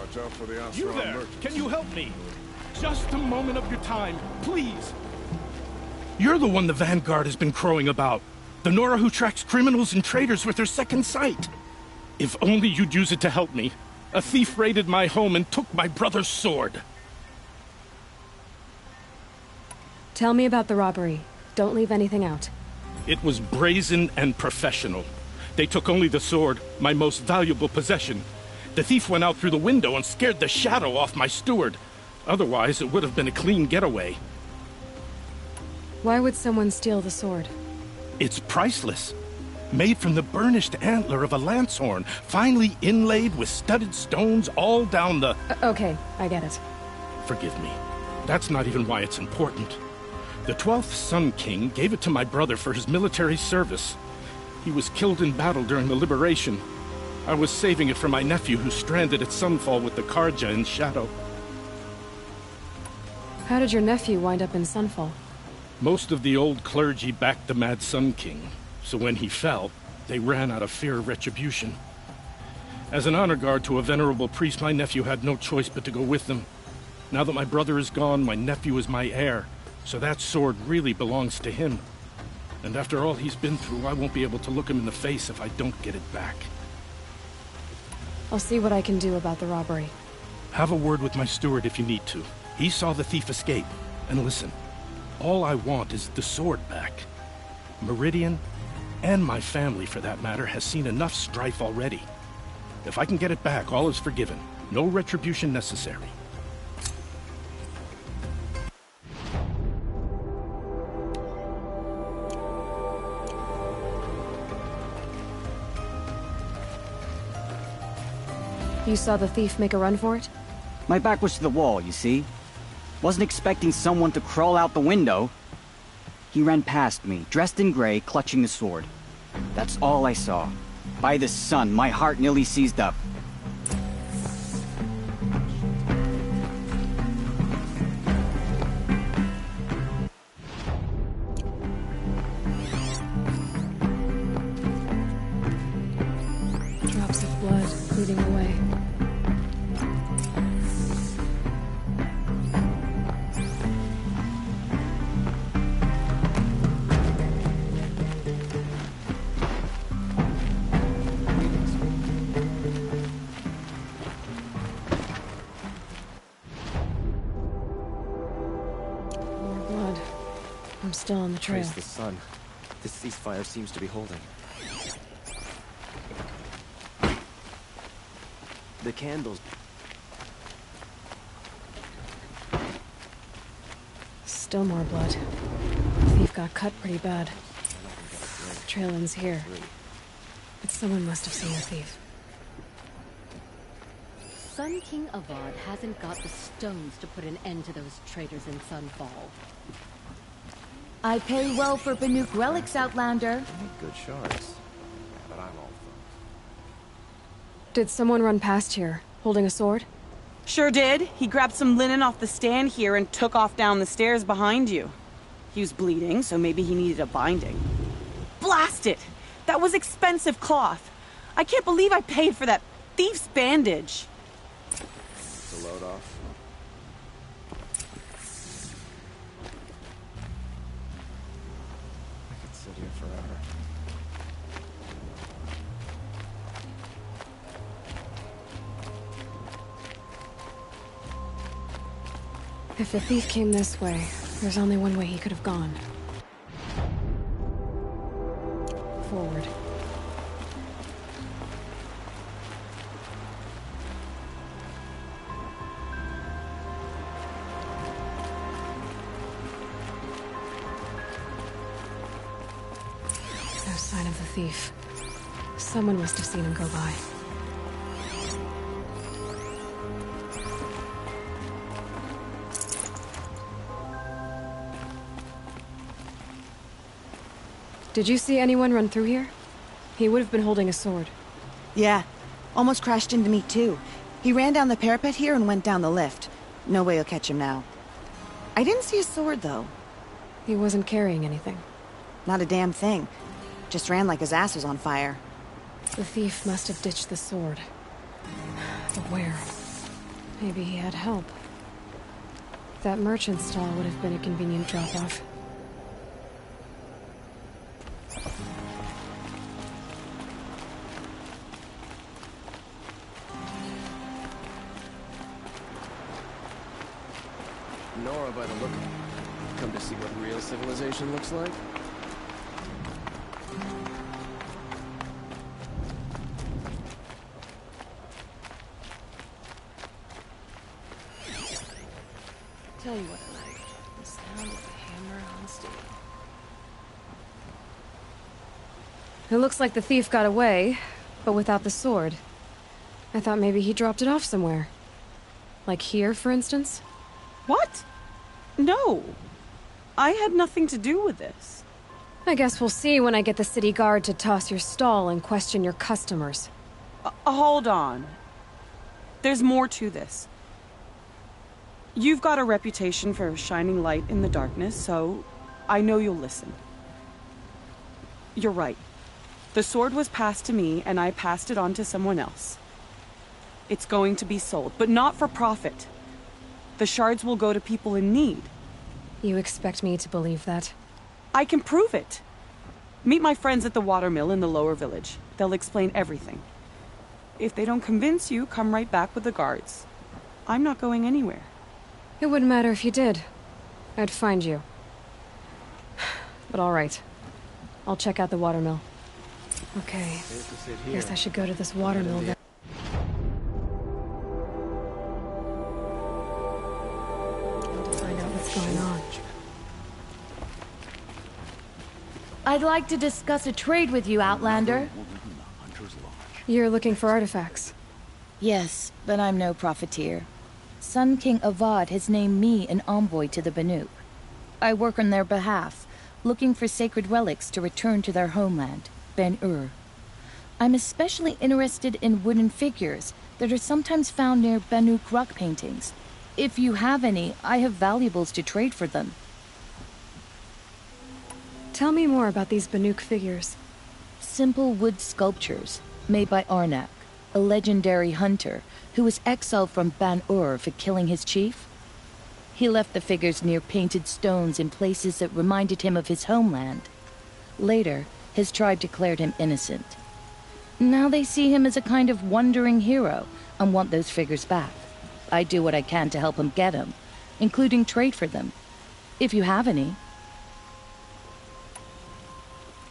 Watch out for the You Asran there! merchants. Can you help me? Just a moment of your time, please! You're the one the Vanguard has been crowing about. The Nora who tracks criminals and traitors with her second sight. If only you'd use it to help me. A thief raided my home and took my brother's sword. Tell me about the robbery. Don't leave anything out. It was brazen and professional. They took only the sword, my most valuable possession. The thief went out through the window and scared the shadow off my steward. Otherwise, it would have been a clean getaway. Why would someone steal the sword? It's priceless. Made from the burnished antler of a lancehorn, finely inlaid with studded stones all down the... Okay, I get it. Forgive me. That's not even why it's important. The 12th Sun King gave it to my brother for his military service. He was killed in battle during the Liberation. I was saving it for my nephew who's stranded at Sunfall with the Karja in Shadow. How did your nephew wind up in Sunfall? Most of the old clergy backed the Mad Sun King, so when he fell, they ran out of fear of retribution. As an honor guard to a venerable priest, my nephew had no choice but to go with them. Now that my brother is gone, my nephew is my heir, so that sword really belongs to him. And after all he's been through, I won't be able to look him in the face if I don't get it back. I'll see what I can do about the robbery. Have a word with my steward if you need to. He saw the thief escape. And listen, all I want is the sword back. Meridian, and my family for that matter, has seen enough strife already. If I can get it back, all is forgiven. No retribution necessary. You saw the thief make a run for it? My back was to the wall, you see? Wasn't expecting someone to crawl out the window. He ran past me, dressed in gray, clutching the sword. That's all I saw. By the sun, my heart nearly seized up. Drops of blood bleeding away. More blood. I'm still on the trail. Praise the sun. This ceasefire seems to be holding. The candles... Still more blood. Thief got cut pretty bad. Trail ends here. But someone must have seen the thief. Sun King Avad hasn't got the stones to put an end to those traitors in Sunfall. I pay well for Banuk relics, Outlander. Good shards. But I'm all thumbs. Did someone run past here, holding a sword? Sure did. He grabbed some linen off the stand here and took off down the stairs behind you. He was bleeding, so maybe he needed a binding. Blast it! That was expensive cloth. I can't believe I paid for that thief's bandage. To load off. I could sit here forever. If the thief came this way, there's only one way he could have gone. Forward. No sign of the thief. Someone must have seen him go by. Did you see anyone run through here? He would have been holding a sword. Yeah, almost crashed into me too. He ran down the parapet here and went down the lift. No way you'll catch him now. I didn't see a sword though. He wasn't carrying anything. Not a damn thing. Just ran like his ass was on fire. The thief must have ditched the sword. But where? Maybe he had help. That merchant stall would have been a convenient drop-off. Nora by the look of it. Come to see what real civilization looks like? Tell you what I like. The sound of a hammer on steel. It looks like the thief got away, but without the sword. I thought maybe he dropped it off somewhere. Like here, for instance? What? No. I had nothing to do with this. I guess we'll see when I get the city guard to toss your stall and question your customers. Hold on. There's more to this. You've got a reputation for shining light in the darkness, so I know you'll listen. You're right. The sword was passed to me, and I passed it on to someone else. It's going to be sold, but not for profit. The shards will go to people in need. You expect me to believe that? I can prove it. Meet my friends at the watermill in the lower village. They'll explain everything. If they don't convince you, come right back with the guards. I'm not going anywhere. It wouldn't matter if you did. I'd find you. But all right. I'll check out the watermill. Okay. Guess I should go to this watermill then. To find out what's going on. I'd like to discuss a trade with you, Outlander. You're looking for artifacts. Yes, but I'm no profiteer. Sun King Avad has named me an envoy to the Banuk. I work on their behalf, looking for sacred relics to return to their homeland, Ben-Ur. I'm especially interested in wooden figures that are sometimes found near Banuk rock paintings. If you have any, I have valuables to trade for them. Tell me more about these Banuk figures. Simple wood sculptures made by Arnak, a legendary hunter who was exiled from Ban-Ur for killing his chief. He left the figures near painted stones in places that reminded him of his homeland. Later, his tribe declared him innocent. Now they see him as a kind of wandering hero and want those figures back. I do what I can to help him get them, including trade for them, if you have any.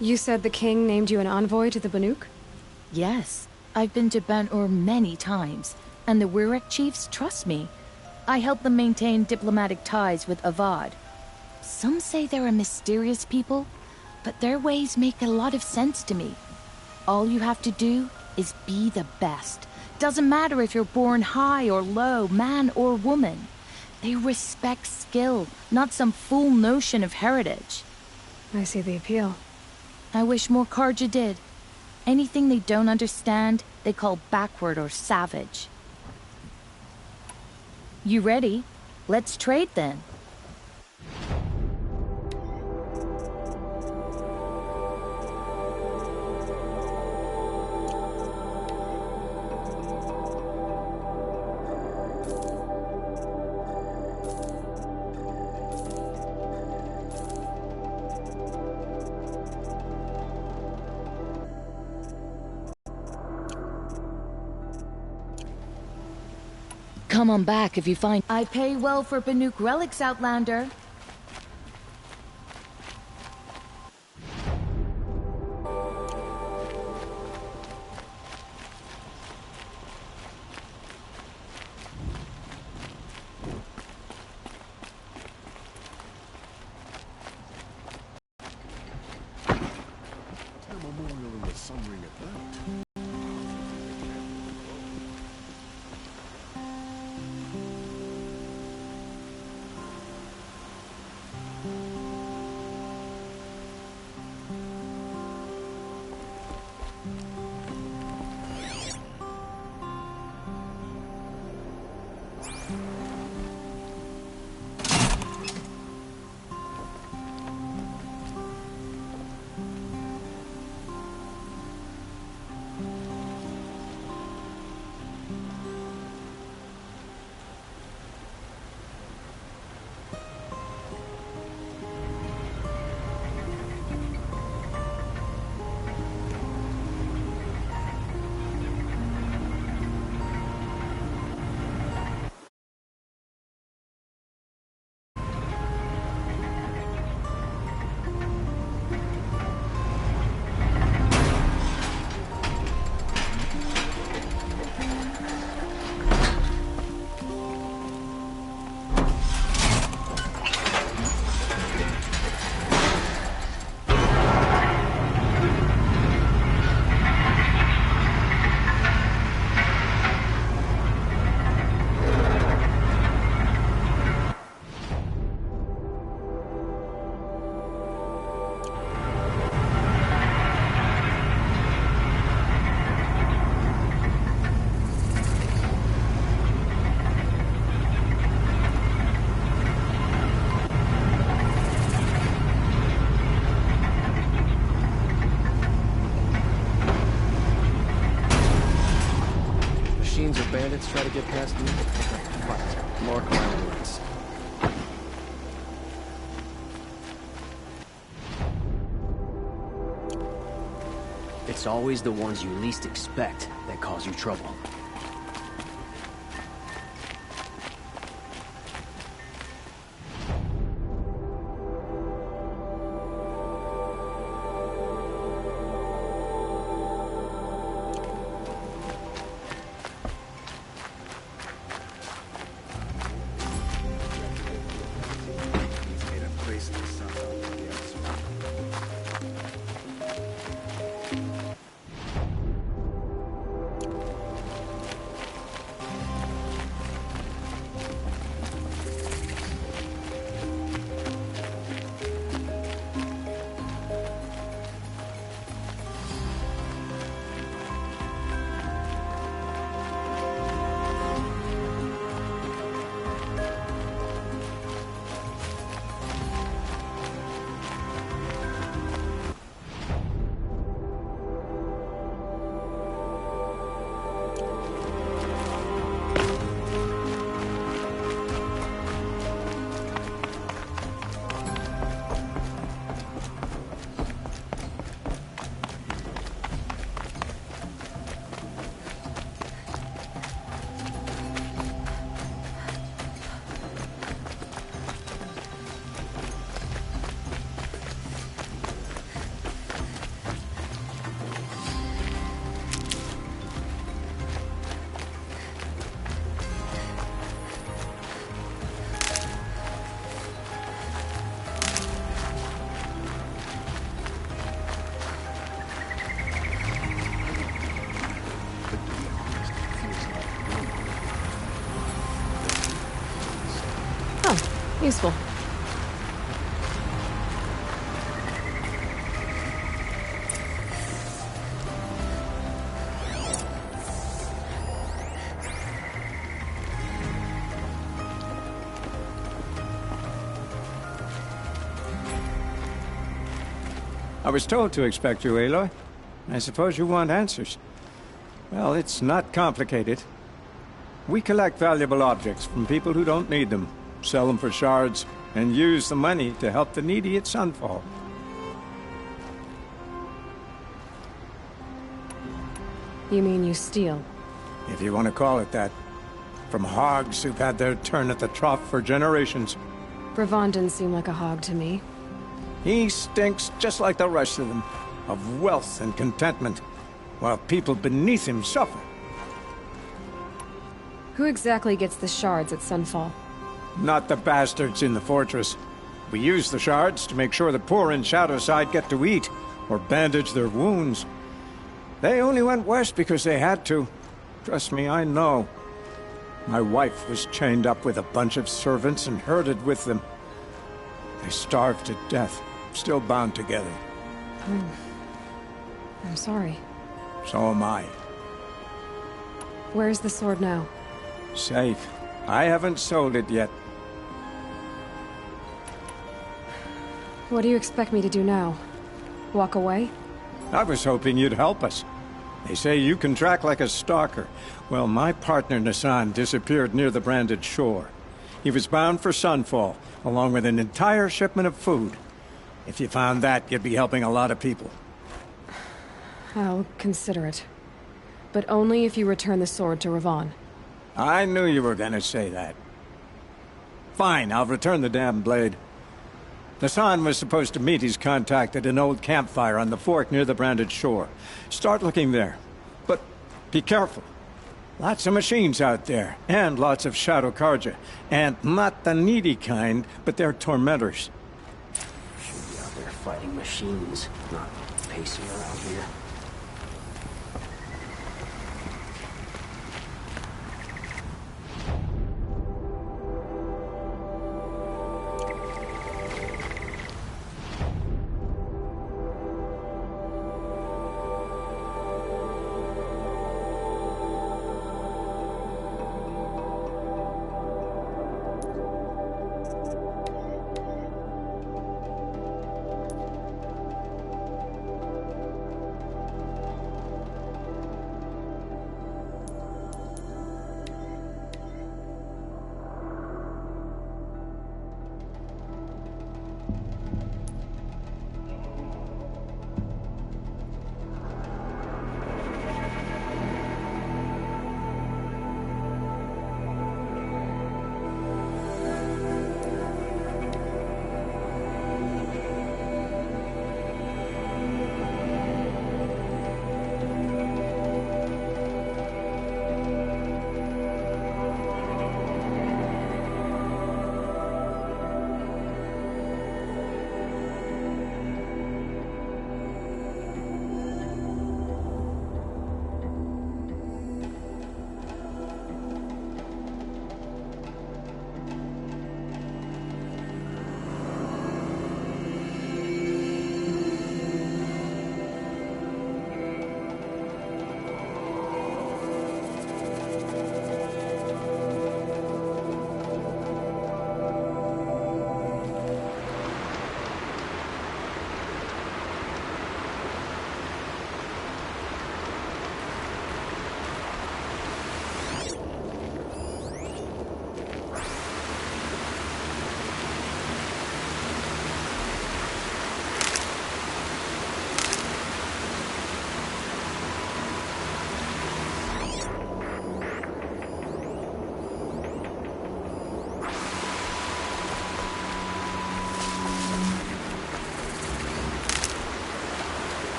You said the king named you an envoy to the Banuk? Yes, I've been to Ban-Ur many times, and the Wirek chiefs trust me. I help them maintain diplomatic ties with Avad. Some say they're a mysterious people, but their ways make a lot of sense to me. All you have to do is be the best. Doesn't matter if you're born high or low, man or woman. They respect skill, not some fool notion of heritage. I see the appeal. I wish more Karja did. Anything they don't understand, they call backward or savage. You ready? Let's trade then. Come on back if you find... I pay well for Banuk relics, Outlander. vids try to get past me? Fuck it. Mark my own words. It's always the ones you least expect that cause you trouble. Useful. I was told to expect you, Aloy. I suppose you want answers. Well, it's not complicated. We collect valuable objects from people who don't need them, sell them for shards, and use the money to help the needy at Sunfall. You mean you steal? If you want to call it that. From hogs who've had their turn at the trough for generations. Ravon didn't seem like a hog to me. He stinks just like the rest of them, of wealth and contentment, while people beneath him suffer. Who exactly gets the shards at Sunfall? Not the bastards in the fortress. We use the shards to make sure the poor in Shadowside get to eat, or bandage their wounds. They only went west because they had to. Trust me, I know. My wife was chained up with a bunch of servants and herded with them. They starved to death, still bound together. I'm sorry. So am I. Where's the sword now? Safe. I haven't sold it yet. What do you expect me to do now? Walk away? I was hoping you'd help us. They say you can track like a stalker. Well, my partner Nassan disappeared near the branded shore. He was bound for Sunfall, along with an entire shipment of food. If you found that, you'd be helping a lot of people. I'll consider it. But only if you return the sword to Ravon. I knew you were gonna say that. Fine, I'll return the damn blade. Nassan was supposed to meet his contact at an old campfire on the fork near the branded shore. Start looking there. But be careful. Lots of machines out there, and lots of Shadow Karja. And not the needy kind, but they're tormentors. Should be out there fighting machines, not pacing around here.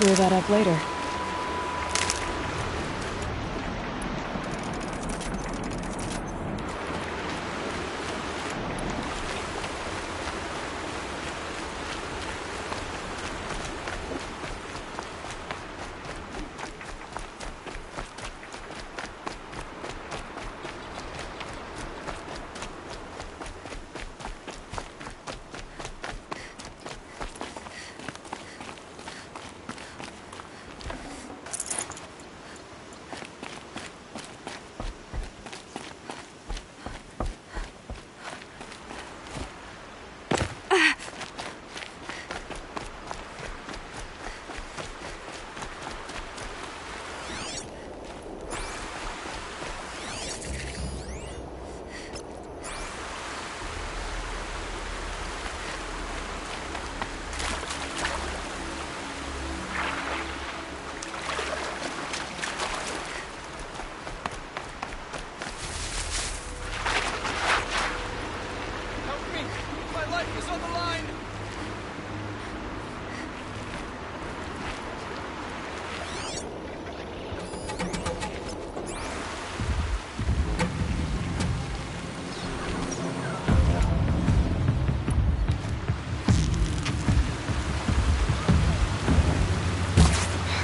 clear that up later.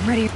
I'm ready.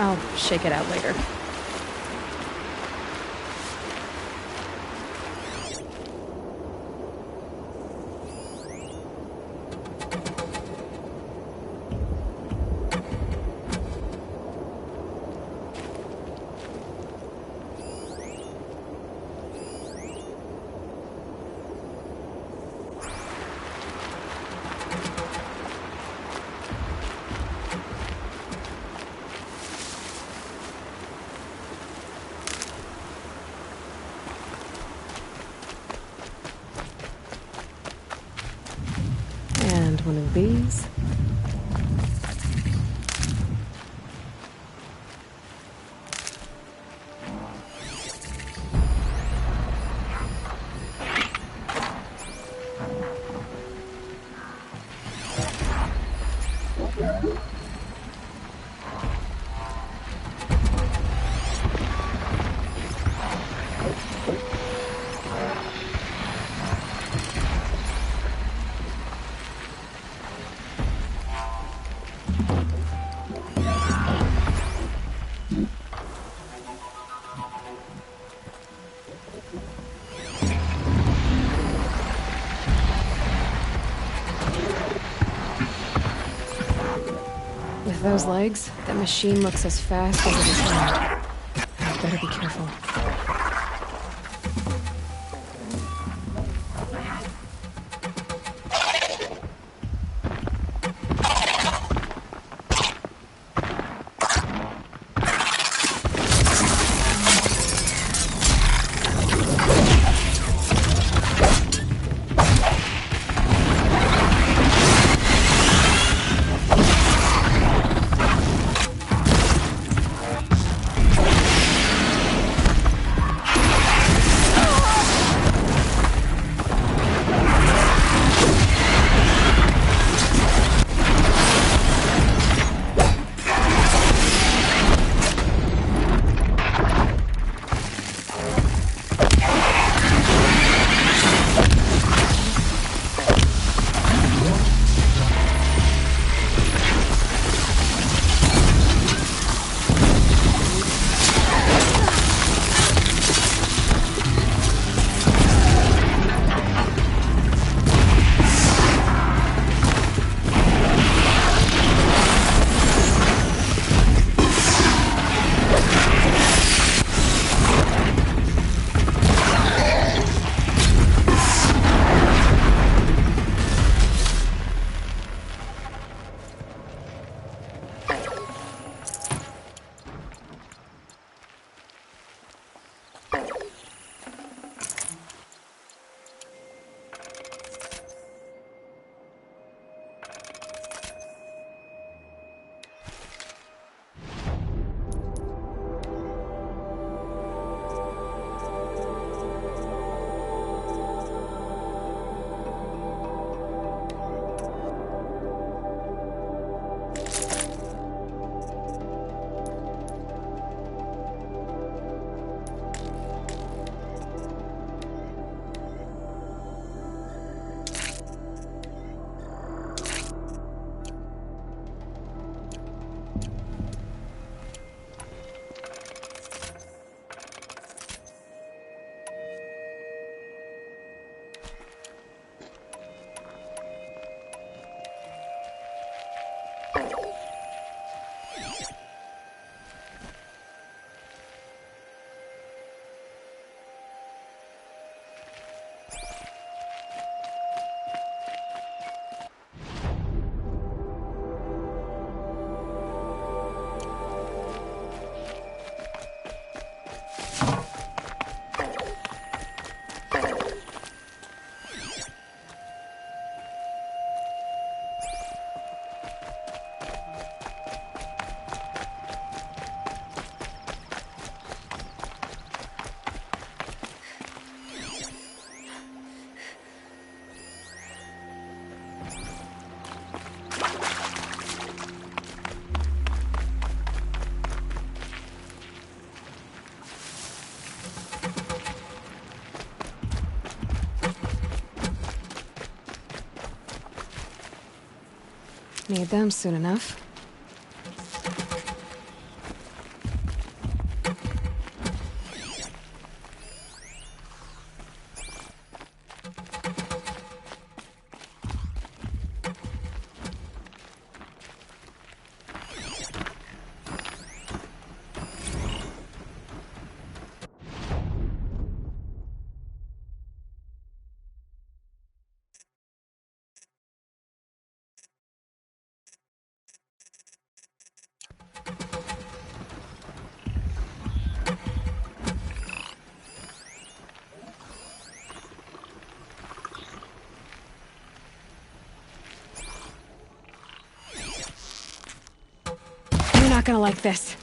I'll shake it out later. And one of these. With those legs, that machine looks as fast as it is loud. Better be careful. Need them soon enough. You're not gonna like this.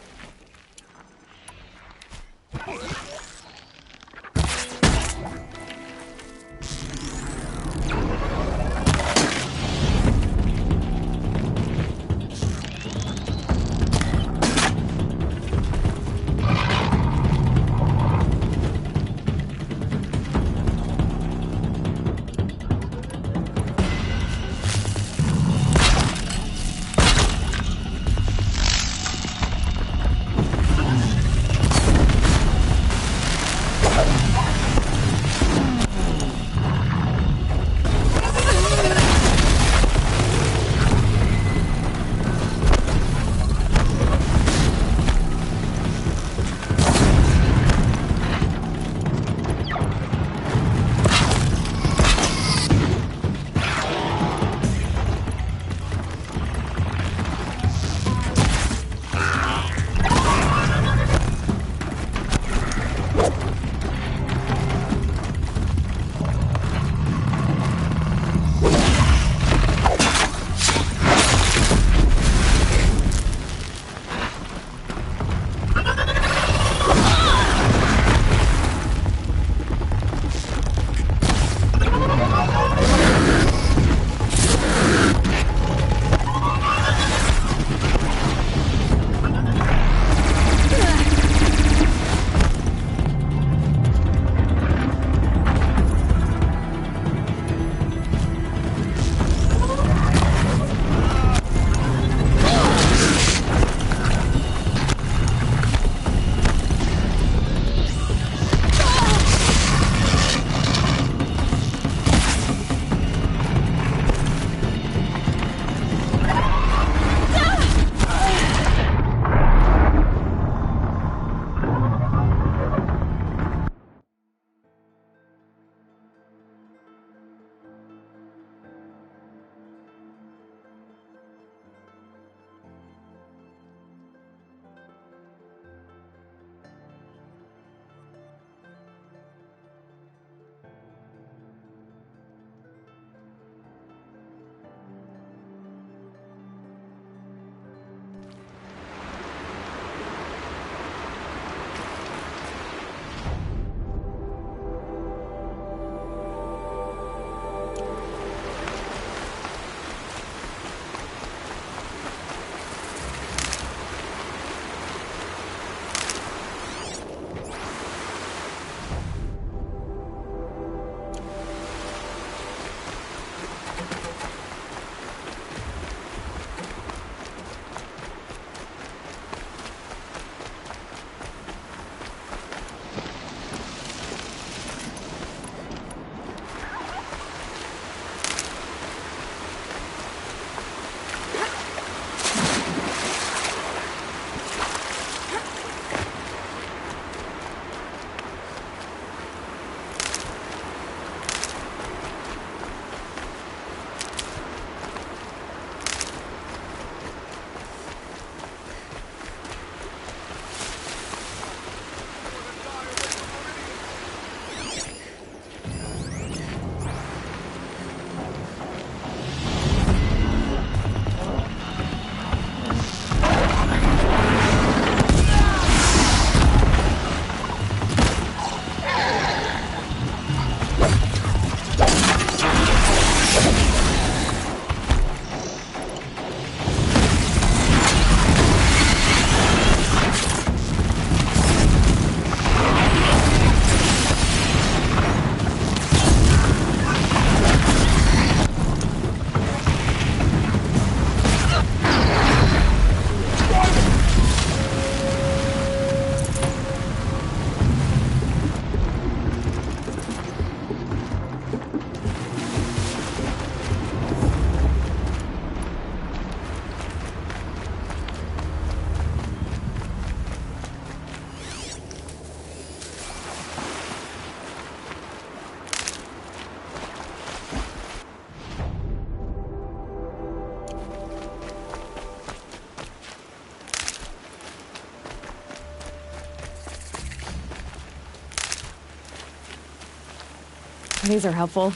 These are helpful.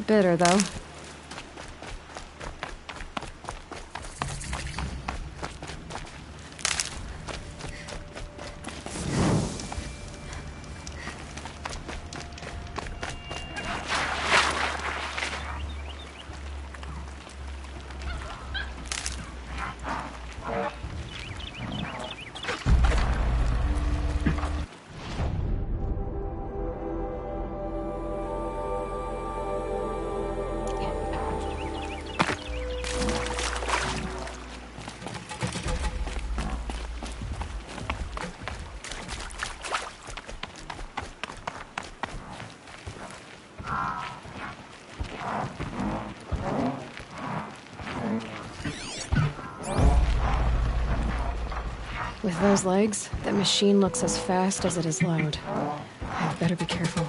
Bitter, though. With those legs, that machine looks as fast as it is loud. I'd better be careful.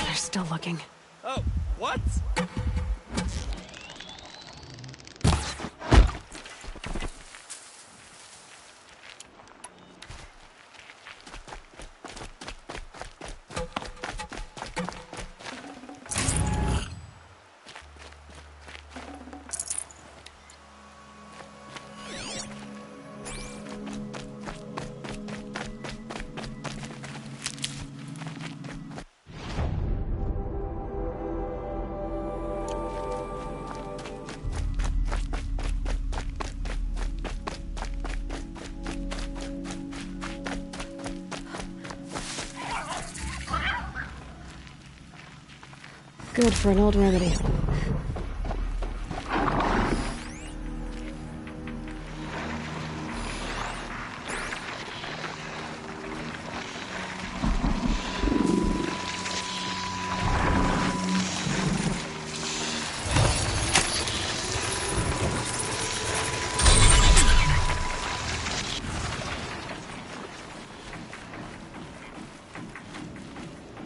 They're still looking. Oh, what? Good for an old remedy.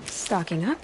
Stocking up.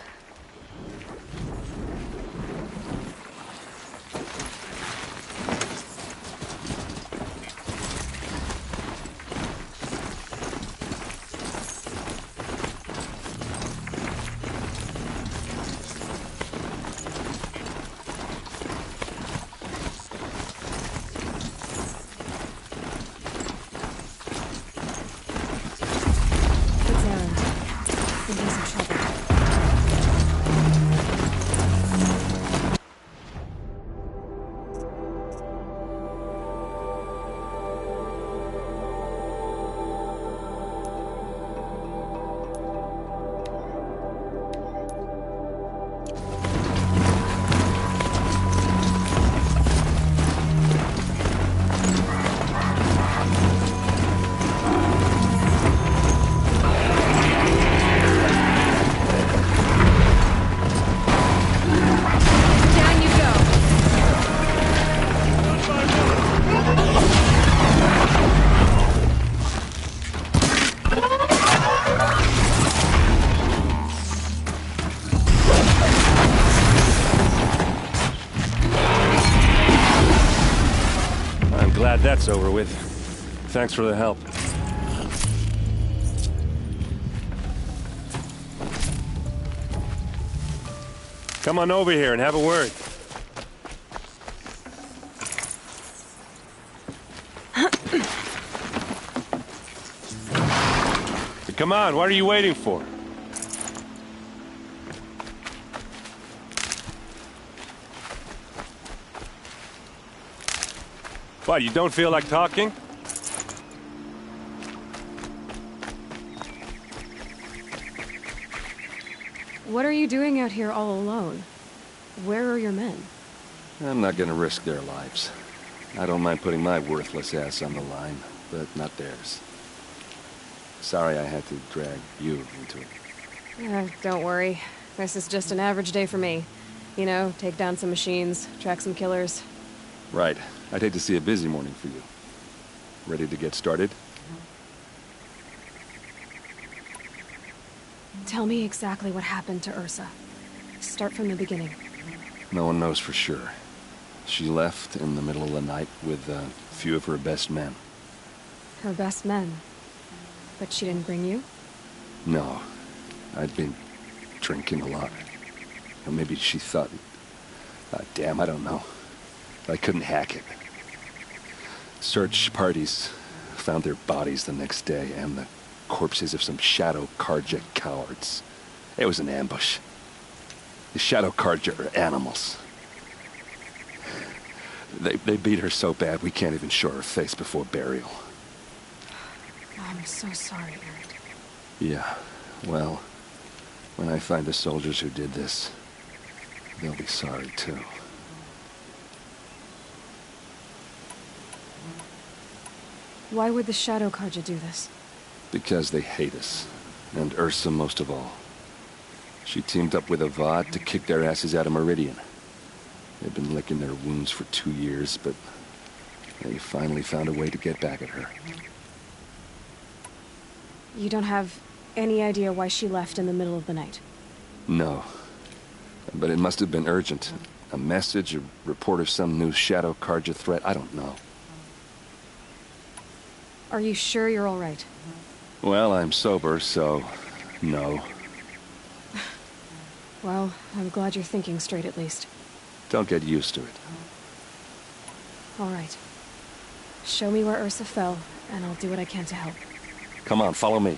Glad that's over with. Thanks for the help. Come on over here and have a word. Come on, what are you waiting for? What, you don't feel like talking? What are you doing out here all alone? Where are your men? I'm not gonna risk their lives. I don't mind putting my worthless ass on the line, but not theirs. Sorry I had to drag you into it. Don't worry. This is just an average day for me. You know, take down some machines, track some killers. Right. I'd hate to see a busy morning for you. Ready to get started? Tell me exactly what happened to Ursa. Start from the beginning. No one knows for sure. She left in the middle of the night with a few of her best men. Her best men? But she didn't bring you? No. I'd been drinking a lot. Or maybe she thought... damn, I don't know. I couldn't hack it. Search parties found their bodies the next day, and the corpses of some Shadow Karja cowards. It was an ambush. The Shadow Karja are animals. They beat her so bad we can't even show her face before burial. I'm so sorry, Eric. Yeah, well, when I find the soldiers who did this, they'll be sorry too. Why would the Shadow Karja do this? Because they hate us, and Ursa most of all. She teamed up with Avad to kick their asses out of Meridian. They've been licking their wounds for 2 years, but they finally found a way to get back at her. You don't have any idea why she left in the middle of the night? No. But it must have been urgent. A message, a report of some new Shadow Karja threat, I don't know. Are you sure you're all right? Well, I'm sober, so... no. Well, I'm glad you're thinking straight at least. Don't get used to it. All right. Show me where Ursa fell, and I'll do what I can to help. Come on, follow me.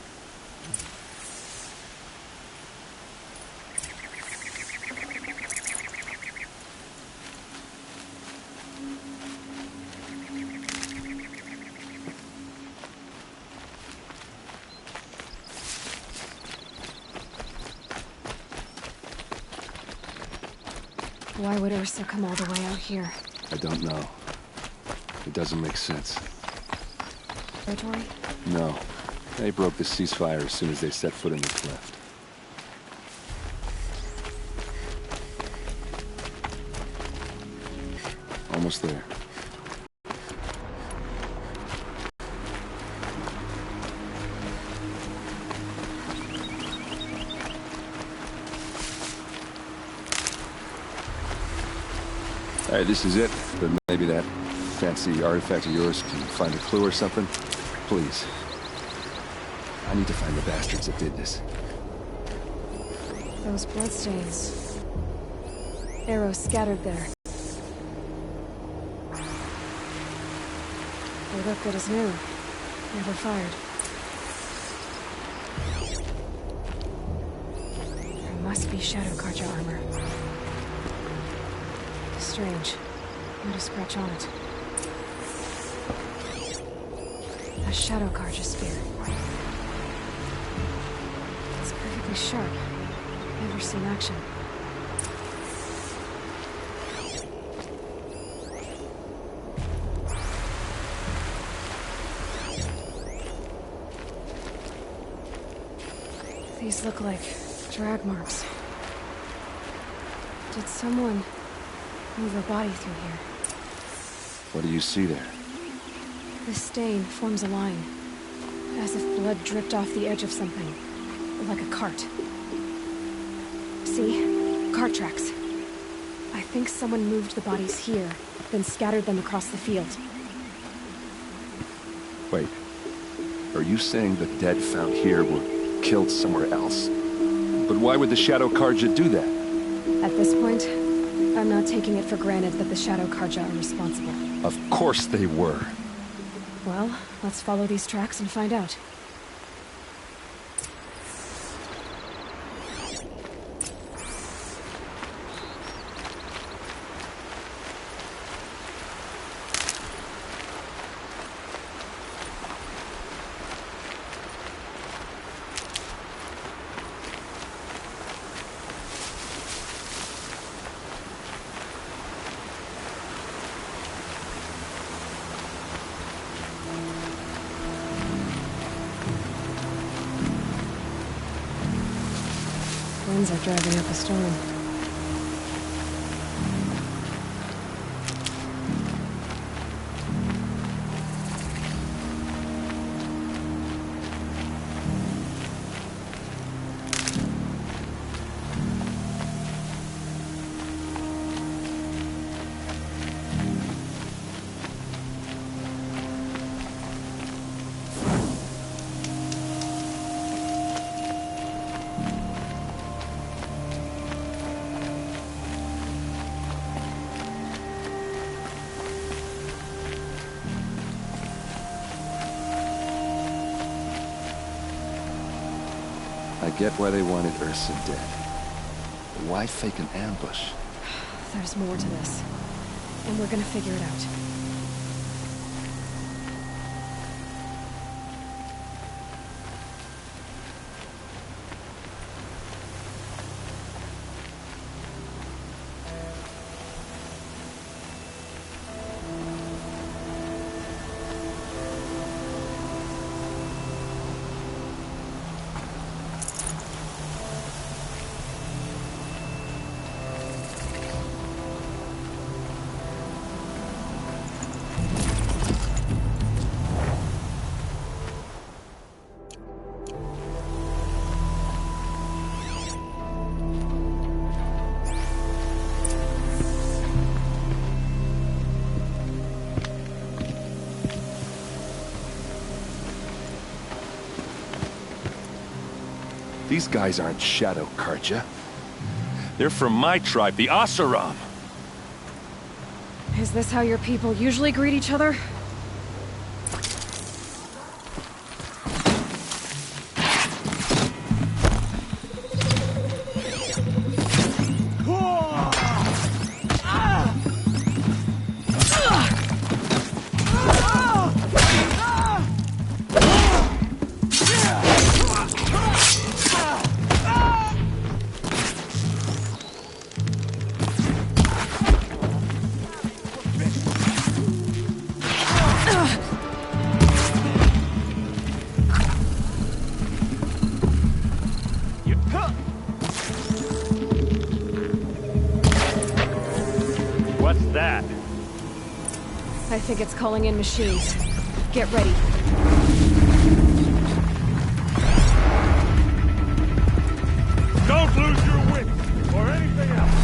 Why would Ursa come all the way out here? I don't know. It doesn't make sense. Territory? No. They broke the ceasefire as soon as they set foot in the cleft. Almost there. All right, this is it, but maybe that fancy artifact of yours can find a clue or something? Please. I need to find the bastards that did this. Those bloodstains. Arrows scattered there. They look good as new. Never fired. There must be Shadow Karja armor. Strange. Not a scratch on it. A Shadow Karja spear. It's perfectly sharp. Never seen action. These look like drag marks. Did someone move a body through here? What do you see there? The stain forms a line, as if blood dripped off the edge of something, like a cart. See? Cart tracks. I think someone moved the bodies here, then scattered them across the field. Wait. Are you saying the dead found here were killed somewhere else? But why would the Shadow Karja do that? At this point, I'm not taking it for granted that the Shadow Karja are responsible. Of course they were. Well, let's follow these tracks and find out. Winds are driving up a storm. I get why they wanted Ursa dead. But why fake an ambush? There's more to this. And we're gonna figure it out. These guys aren't Shadow Karja. They're from my tribe, the Asaram. Is this how your people usually greet each other? What's that? I think it's calling in machines. Get ready. Don't lose your wits, or anything else!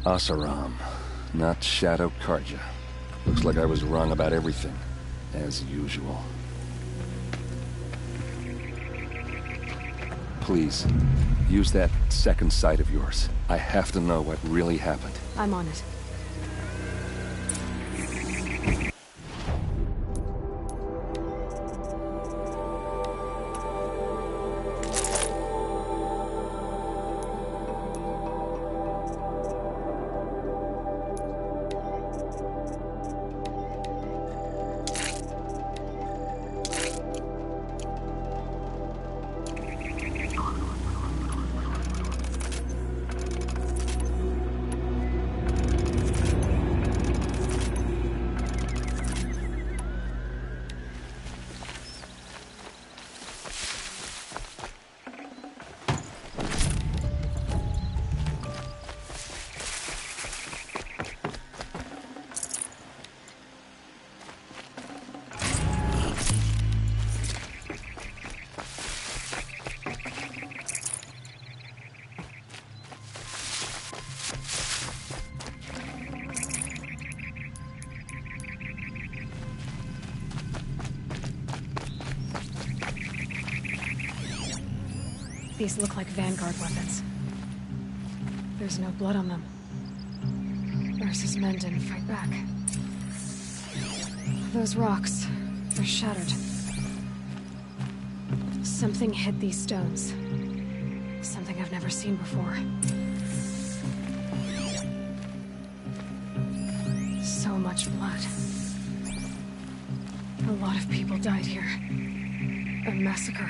Asaram. Not Shadow Karja. Looks like I was wrong about everything, as usual. Please, use that second sight of yours. I have to know what really happened. I'm on it. These look like Vanguard weapons. There's no blood on them. Ursa's men didn't fight back. Those rocks, they're shattered. Something hit these stones. Something I've never seen before. So much blood. A lot of people died here. A massacre.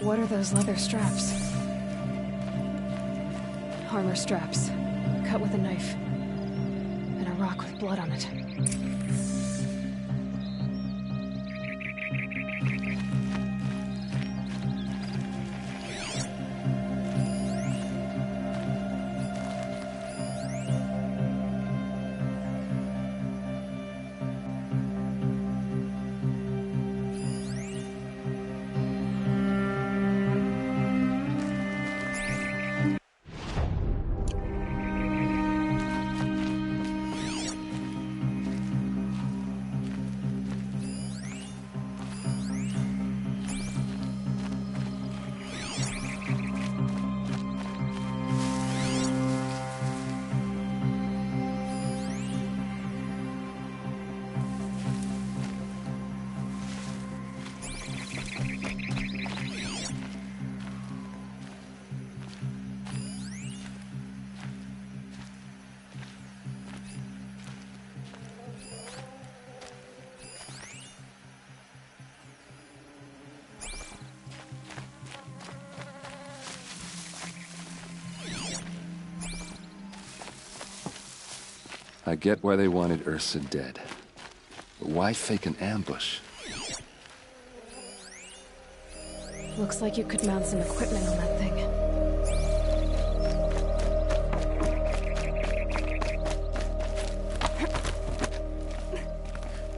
What are those leather straps? Armor straps, cut with a knife, and a rock with blood on it. I get why they wanted Ursa dead. But why fake an ambush? Looks like you could mount some equipment on that thing.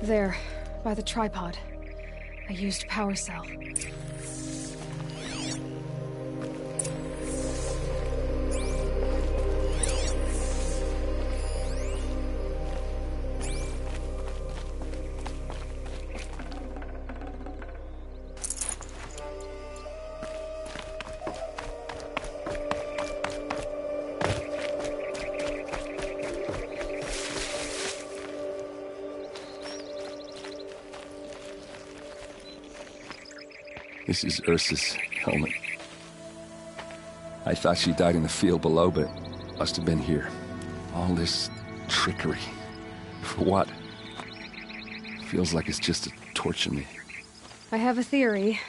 There, by the tripod. A used power cell. This is Ursa's helmet. I thought she died in the field below, but must have been here. All this trickery. For what? Feels like it's just to torture me. I have a theory,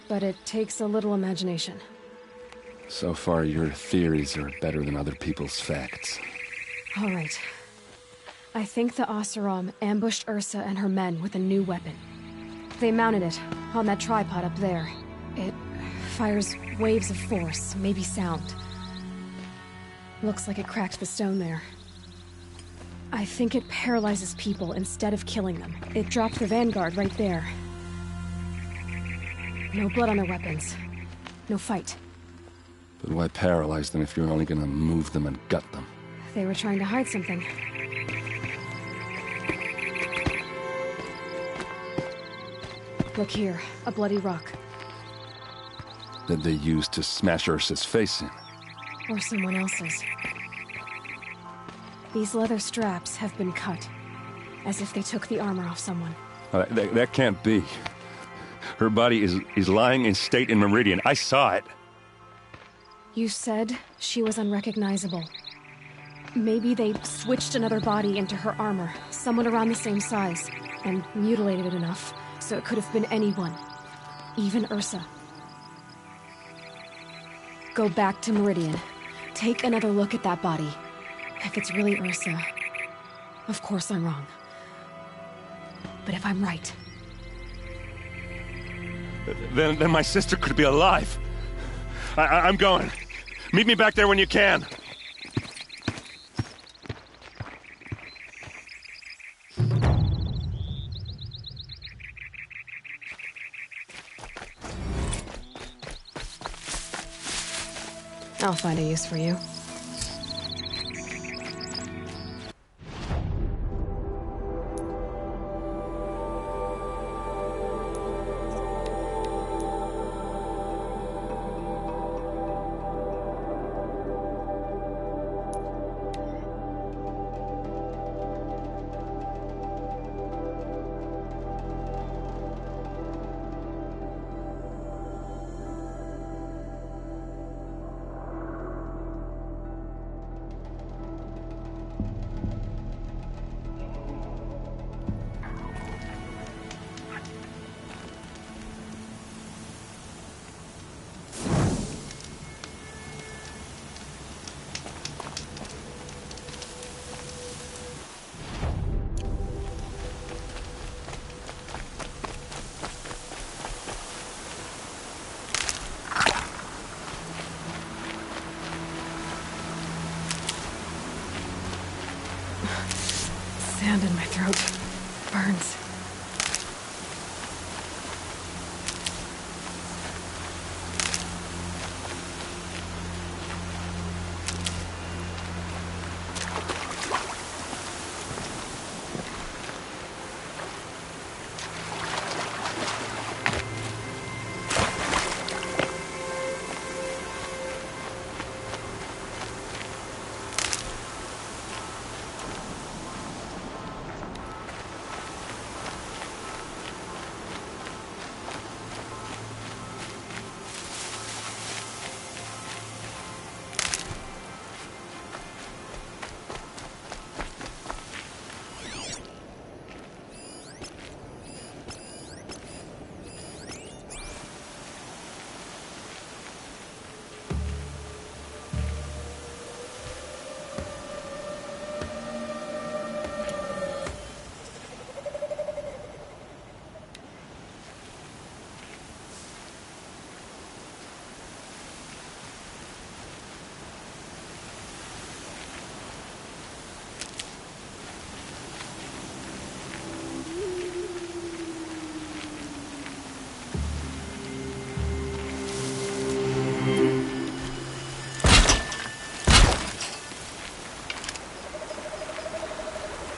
but it takes a little imagination. So far, your theories are better than other people's facts. All right. I think the Oseram ambushed Ursa and her men with a new weapon. They mounted it on that tripod up there. It fires waves of force, maybe sound. Looks like it cracked the stone there. I think it paralyzes people instead of killing them. It dropped the vanguard right there. No blood on their weapons. No fight. But why paralyze them if you're only gonna move them and gut them? They were trying to hide something. Look here, a bloody rock. That they used to smash Ursa's face in. Or someone else's. These leather straps have been cut, as if they took the armor off someone. That can't be. Her body is lying in state in Meridian. I saw it. You said she was unrecognizable. Maybe they switched another body into her armor, someone around the same size, and mutilated it enough, so it could have been anyone. Even Ursa. Go back to Meridian. Take another look at that body. If it's really Ursa, of course I'm wrong. But if I'm right... Then my sister could be alive. I'm going. Meet me back there when you can. I'll find a use for you. Sand in my throat. Burns.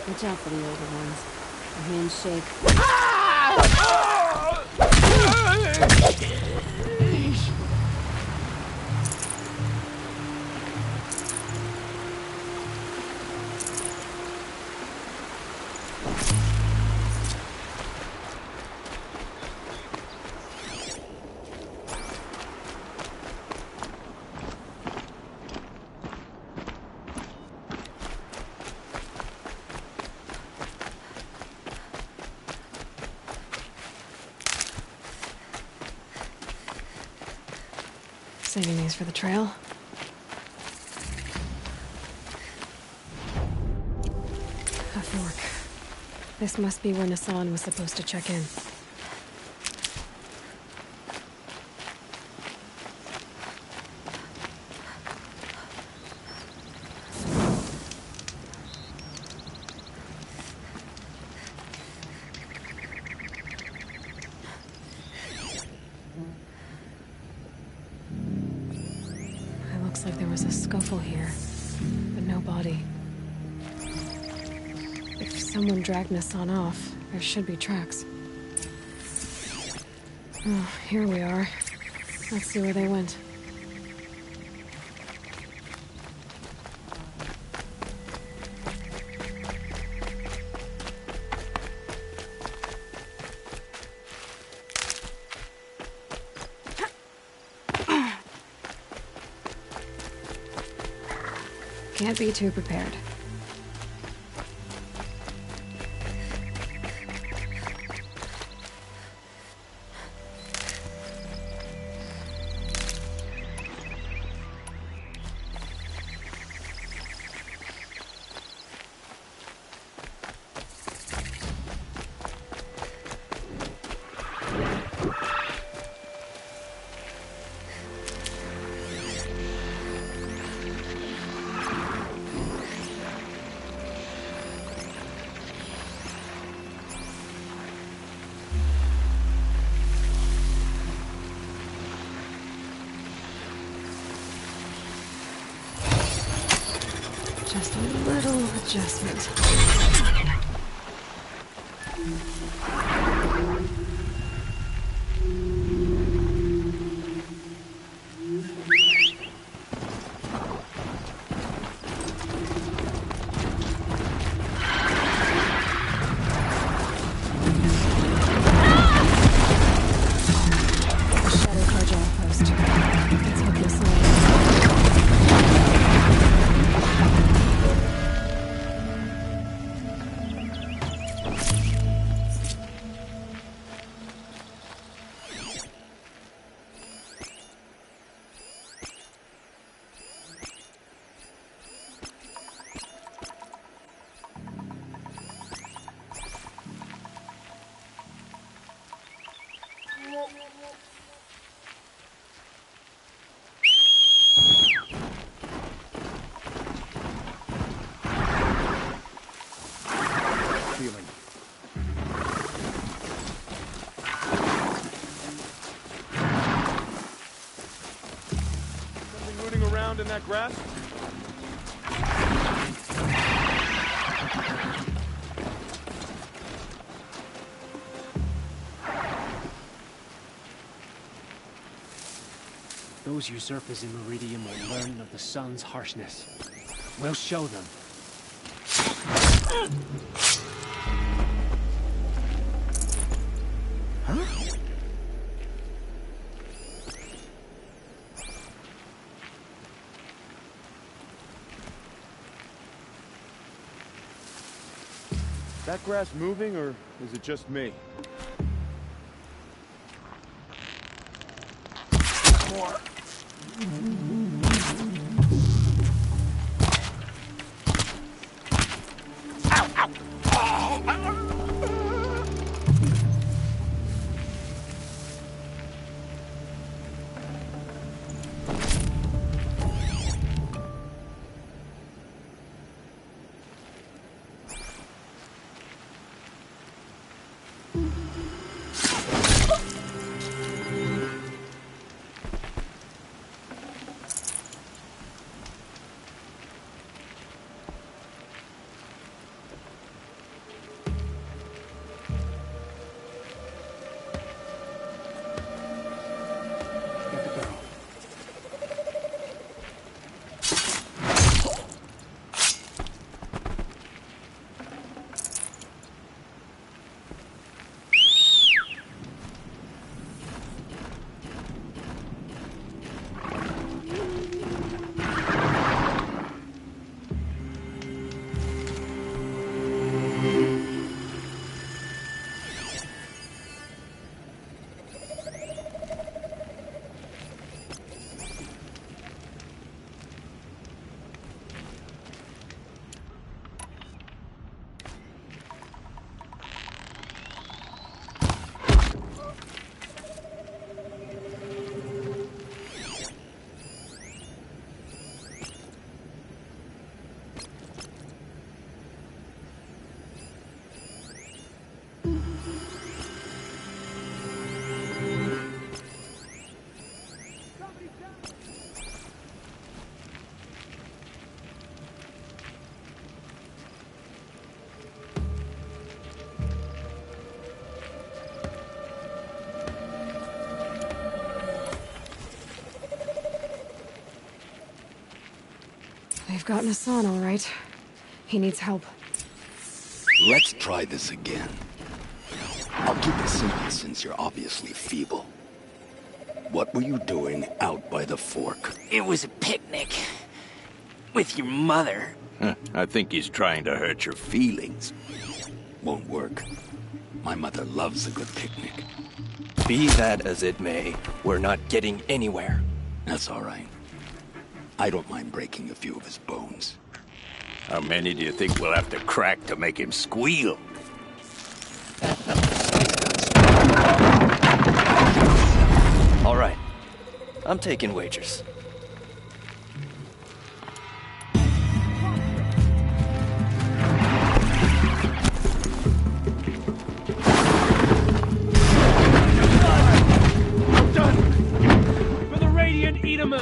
Watch out for the older ones. Their hands shake. Saving these for the trail. A fork. This must be where Nassan was supposed to check in. Looks like there was a scuffle here, but no body. If someone dragged Nassan off, there should be tracks. Oh, here we are. Let's see where they went. Can't be too prepared. Just a little adjustment. In that grass? Those usurpers in Meridian will learn of the sun's harshness. We'll show them. Huh? That grass moving, or is it just me? More. Ow, ow. Oh. They've gotten Hassan, all right. He needs help. Let's try this again. I'll keep it simple since you're obviously feeble. What were you doing out by the fork? It was a picnic. With your mother. I think he's trying to hurt your feelings. Won't work. My mother loves a good picnic. Be that as it may, we're not getting anywhere. That's all right. I don't mind breaking a few of his bones. How many do you think we'll have to crack to make him squeal? All right. I'm taking wagers. For the Radiant Edaman!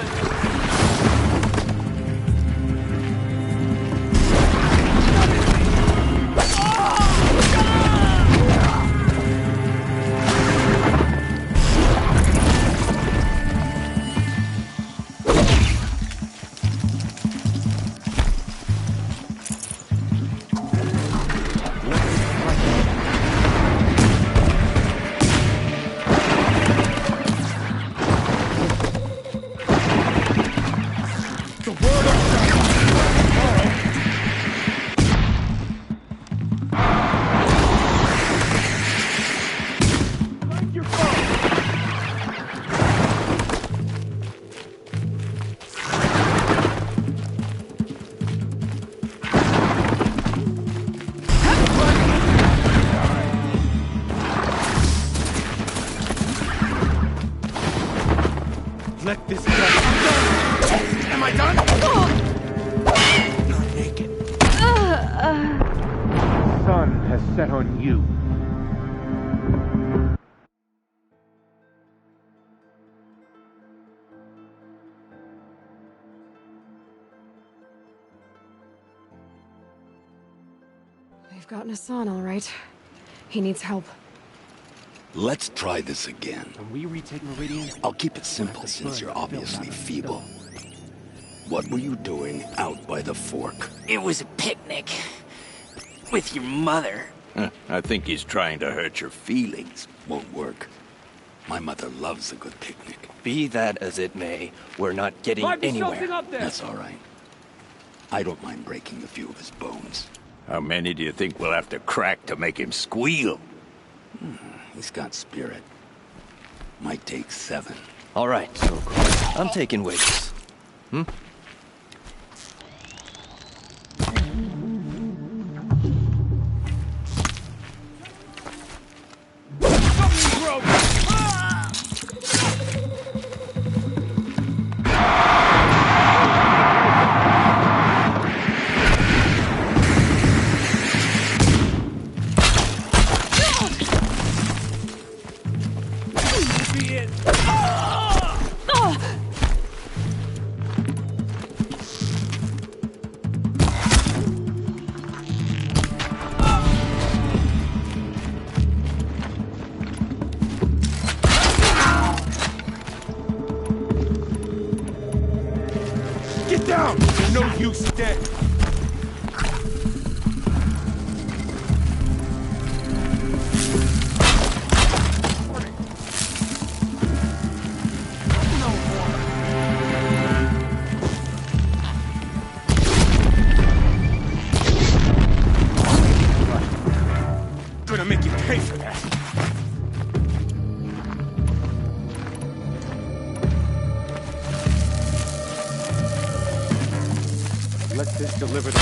Let this go. Am I done? Not naked. The sun has set on you. They've gotten Hassan, all right. He needs help. Let's try this again. When we retake Meridian, I'll keep it simple since you're obviously feeble. What were you doing out by the fork? It was a picnic. With your mother. I think he's trying to hurt your feelings. Won't work. My mother loves a good picnic. Be that as it may, we're not getting Might be anywhere. something up there. That's all right. I don't mind breaking a few of his bones. How many do you think we'll have to crack to make him squeal? He's got spirit. Might take 7. All right. I'm taking wagers. Get down! There's no use dead. Gonna make you pay for that. Let this deliver the...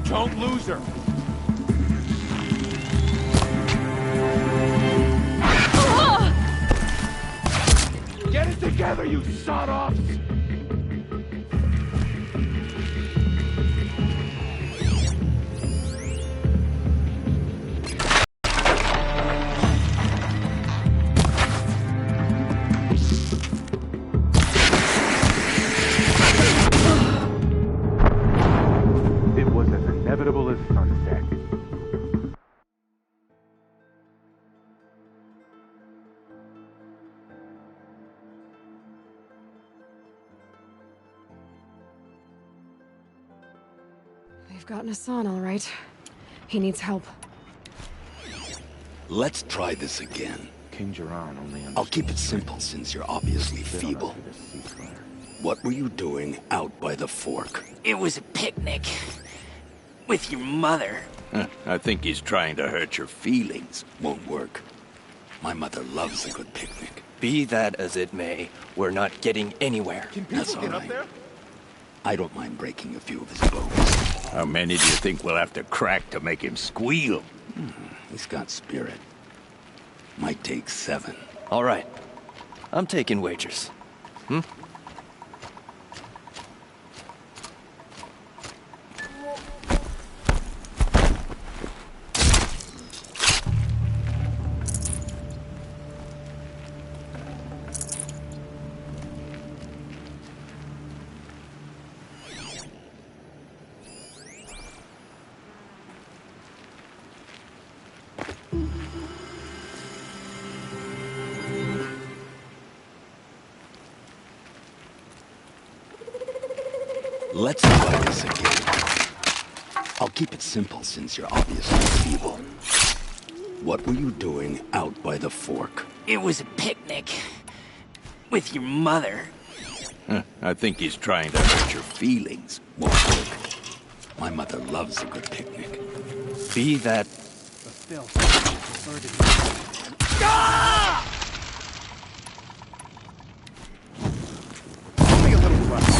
Don't lose her. Get it together, you sawed-offs! They've gotten Hassan, all right. He needs help. Let's try this again. King Jiran only I'll keep it simple since you're obviously feeble. What were you doing out by the fork? It was a picnic. With your mother. I think he's trying to hurt your feelings. Won't work. My mother loves a good picnic. Be that as it may, we're not getting anywhere. That's all right. I don't mind breaking a few of his bones. How many do you think we'll have to crack to make him squeal? He's got spirit. Might take 7. All right. I'm taking wagers. Let's try this again. I'll keep it simple since you're obviously feeble. What were you doing out by the fork? It was a picnic. With your mother. I think he's trying to hurt your feelings. Won't work. My mother loves a good picnic. Be that... Only a little less.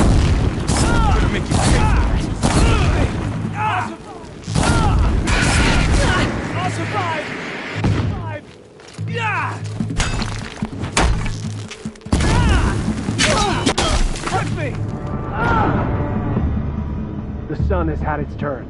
Gonna make you pay for it. I'll survive. Touch me. The sun has had its turn.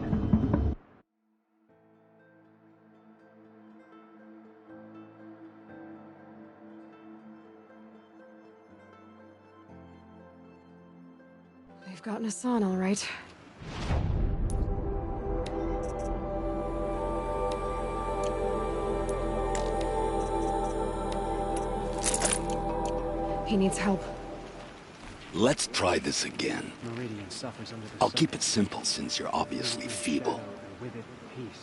They've gotten Hassan, all right. He needs help. Let's try this again. Meridian suffers under the I'll keep it simple since you're obviously feeble.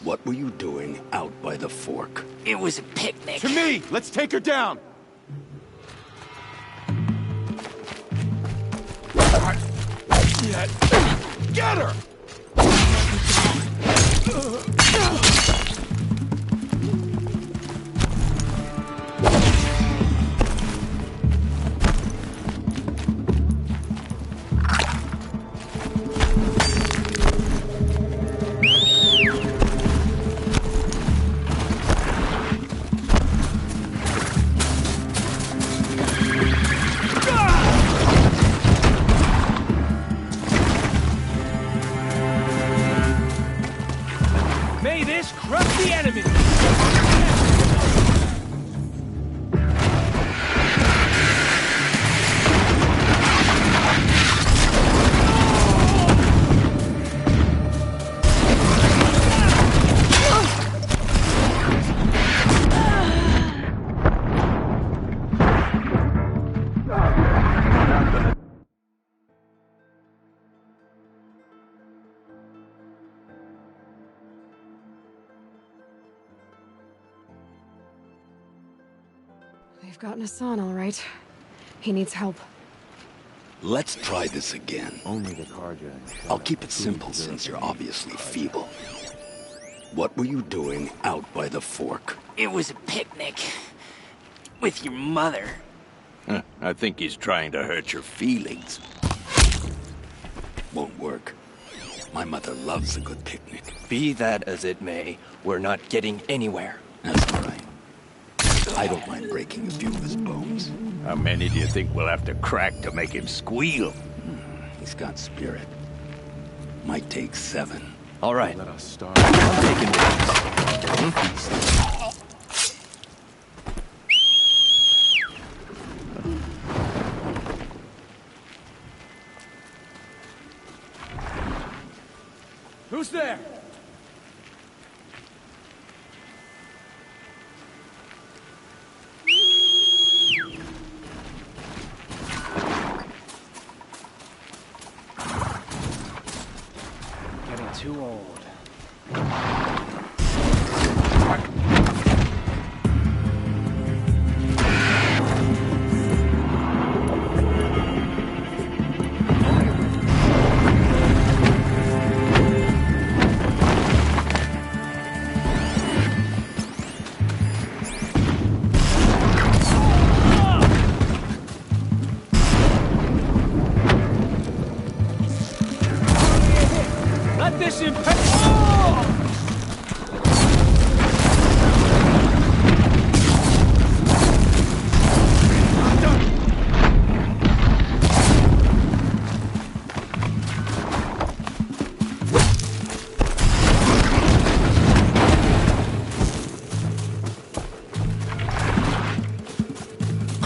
What were you doing out by the fork? It was a picnic. To me! Let's take her down! Get her! May this crush the enemy! They've gotten Hassan, all right. He needs help. Let's try this again. Only the carja. I'll keep it simple since you're obviously feeble. What were you doing out by the fork? It was a picnic. With your mother. I think he's trying to hurt your feelings. Won't work. My mother loves a good picnic. Be that as it may, we're not getting anywhere. That's all right. I don't mind breaking a few of his bones. How many do you think we'll have to crack to make him squeal? He's got spirit. Might take 7. All right. Let us start. I'm taking wagers. Who's there? Getting too old.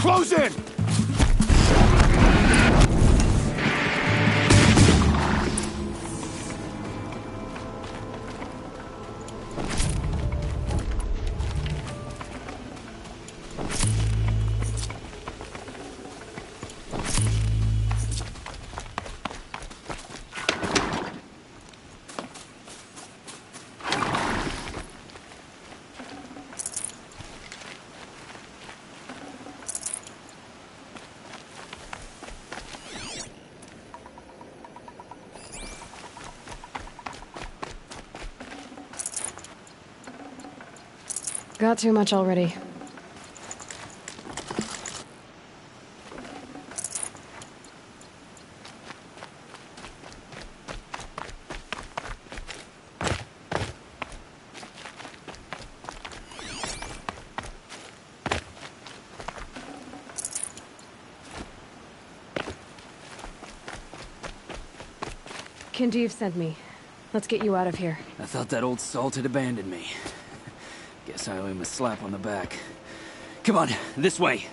Close in! Got too much already. Kindeev sent me. Let's get you out of here. I thought that old salt had abandoned me. Guess I owe him a slap on the back. Come on, this way.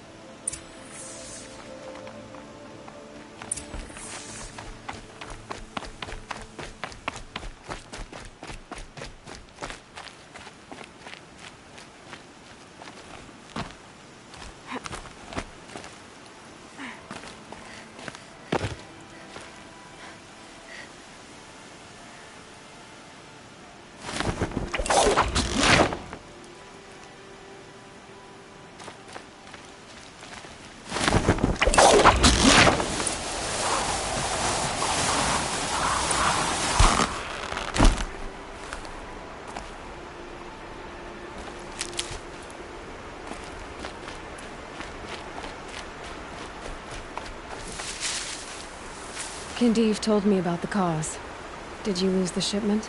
Kindeev told me about the cause. Did you lose the shipment?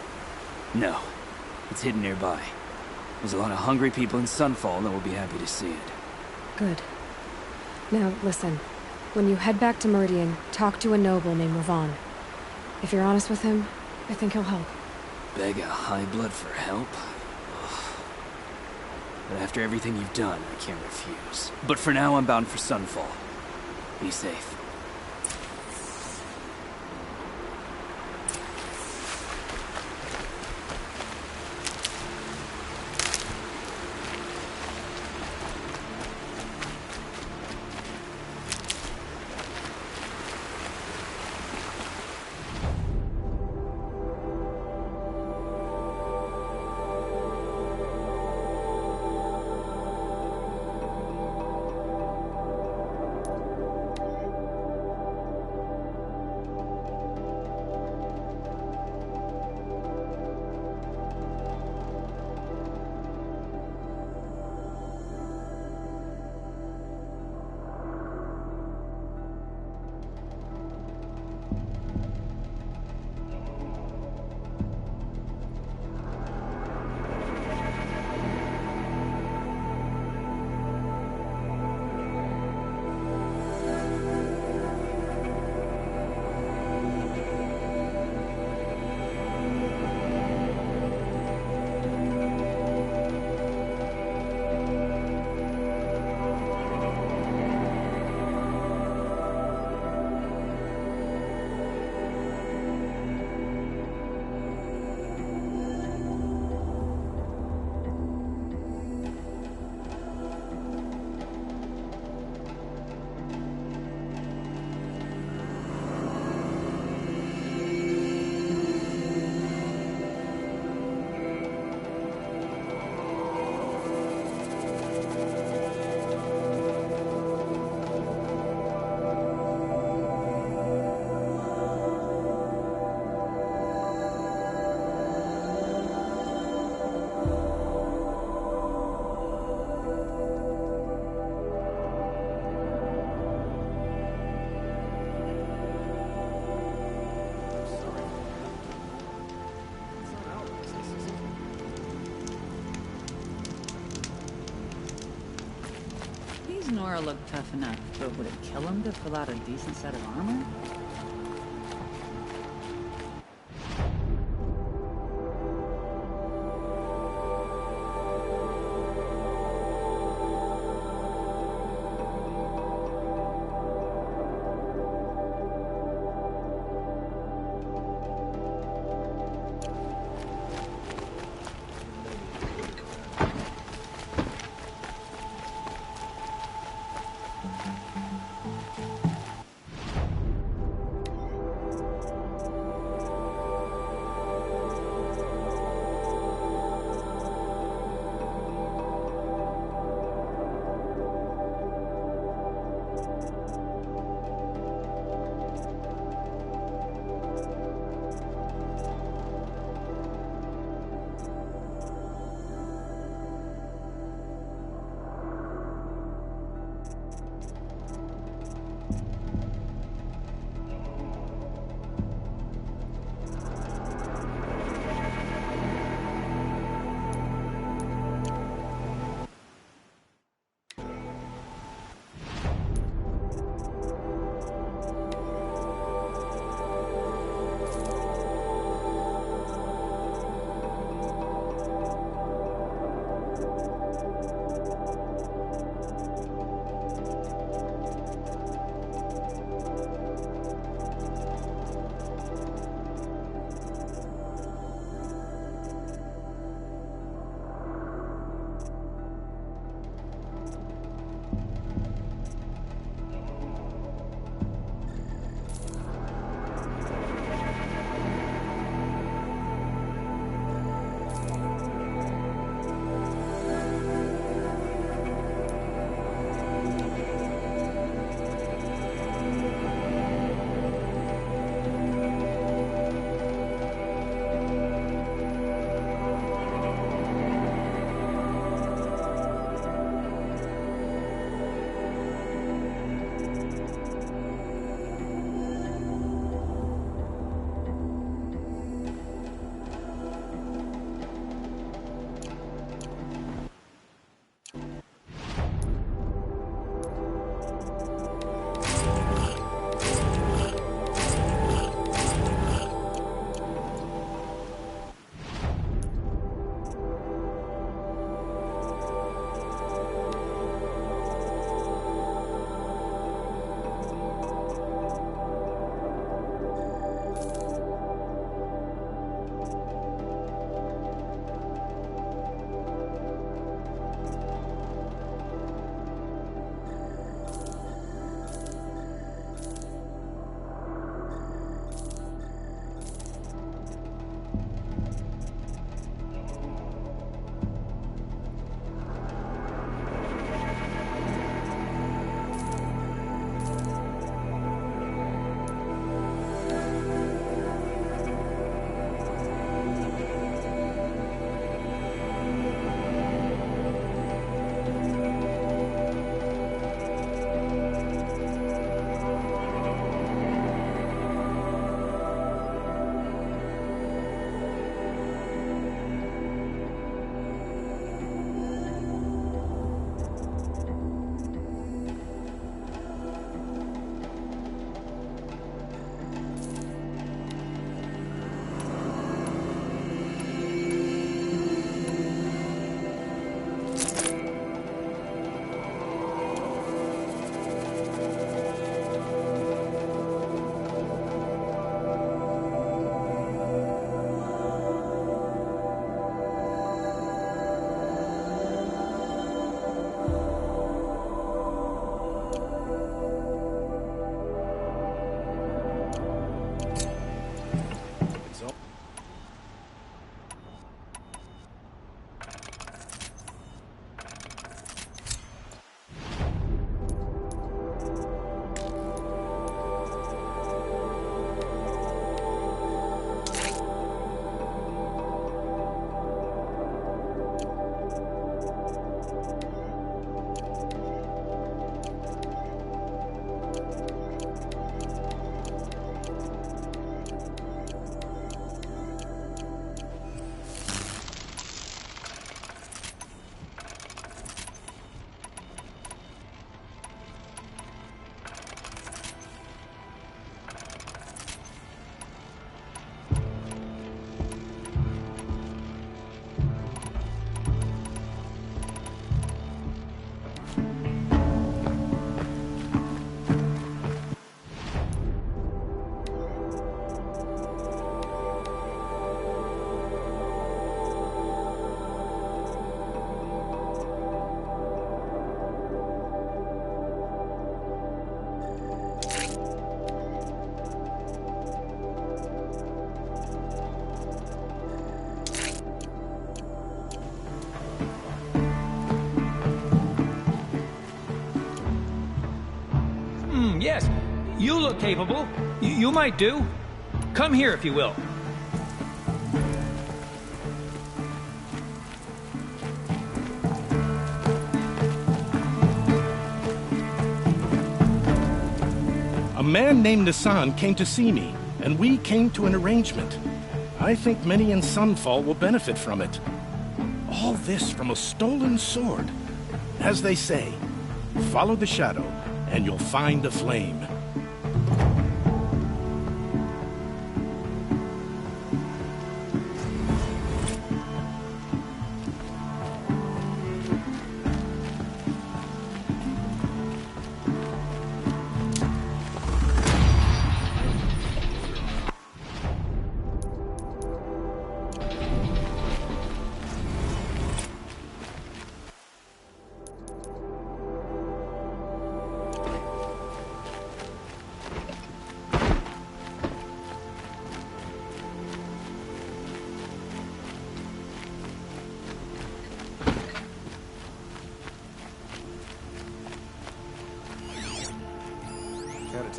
No. It's hidden nearby. There's a lot of hungry people in Sunfall that will be happy to see it. Good. Now, listen. When you head back to Meridian, talk to a noble named Ravan. If you're honest with him, I think he'll help. Beg a high blood for help? Ugh. But after everything you've done, I can't refuse. But for now, I'm bound for Sunfall. Be safe. Nora looked tough enough, but would it kill him to fill out a decent set of armor? Yes, you look capable. You might do. Come here, if you will. A man named Nissan came to see me, and we came to an arrangement. I think many in Sunfall will benefit from it. All this from a stolen sword. As they say, follow the shadow, and you'll find a flame.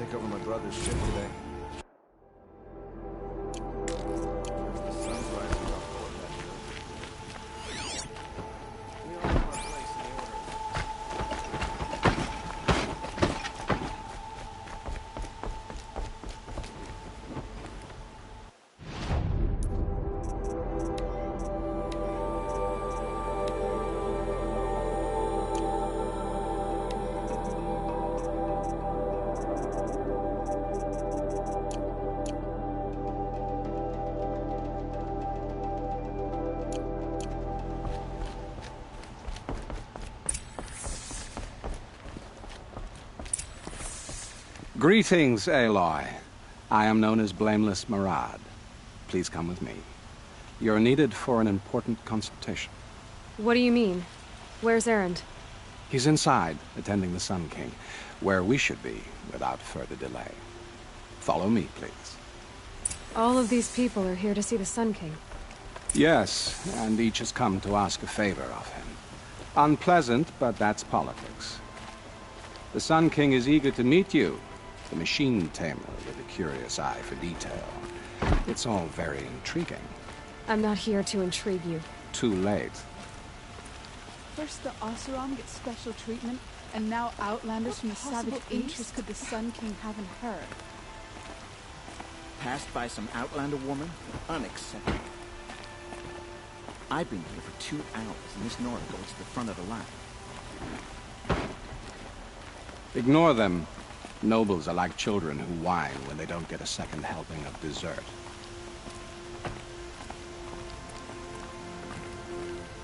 take over my brother's ship today. The sun's rising off port back here. We all have our place in the order. Greetings, Aloy. I am known as Blameless Murad. Please come with me. You're needed for an important consultation. What do you mean? Where's Erend? He's inside, attending the Sun King, where we should be without further delay. Follow me, please. All of these people are here to see the Sun King. Yes, and each has come to ask a favor of him. Unpleasant, but that's politics. The Sun King is eager to meet you, the machine tamer with a curious eye for detail. It's all very intriguing. I'm not here to intrigue you. Too late. First the Oseram get special treatment, and now outlanders from the savage interest could the Sun King have in her. Passed by some outlander woman? Unacceptable. I've been here for 2 hours, and this Nora goes to the front of the line. Ignore them. Nobles are like children who whine when they don't get a second helping of dessert.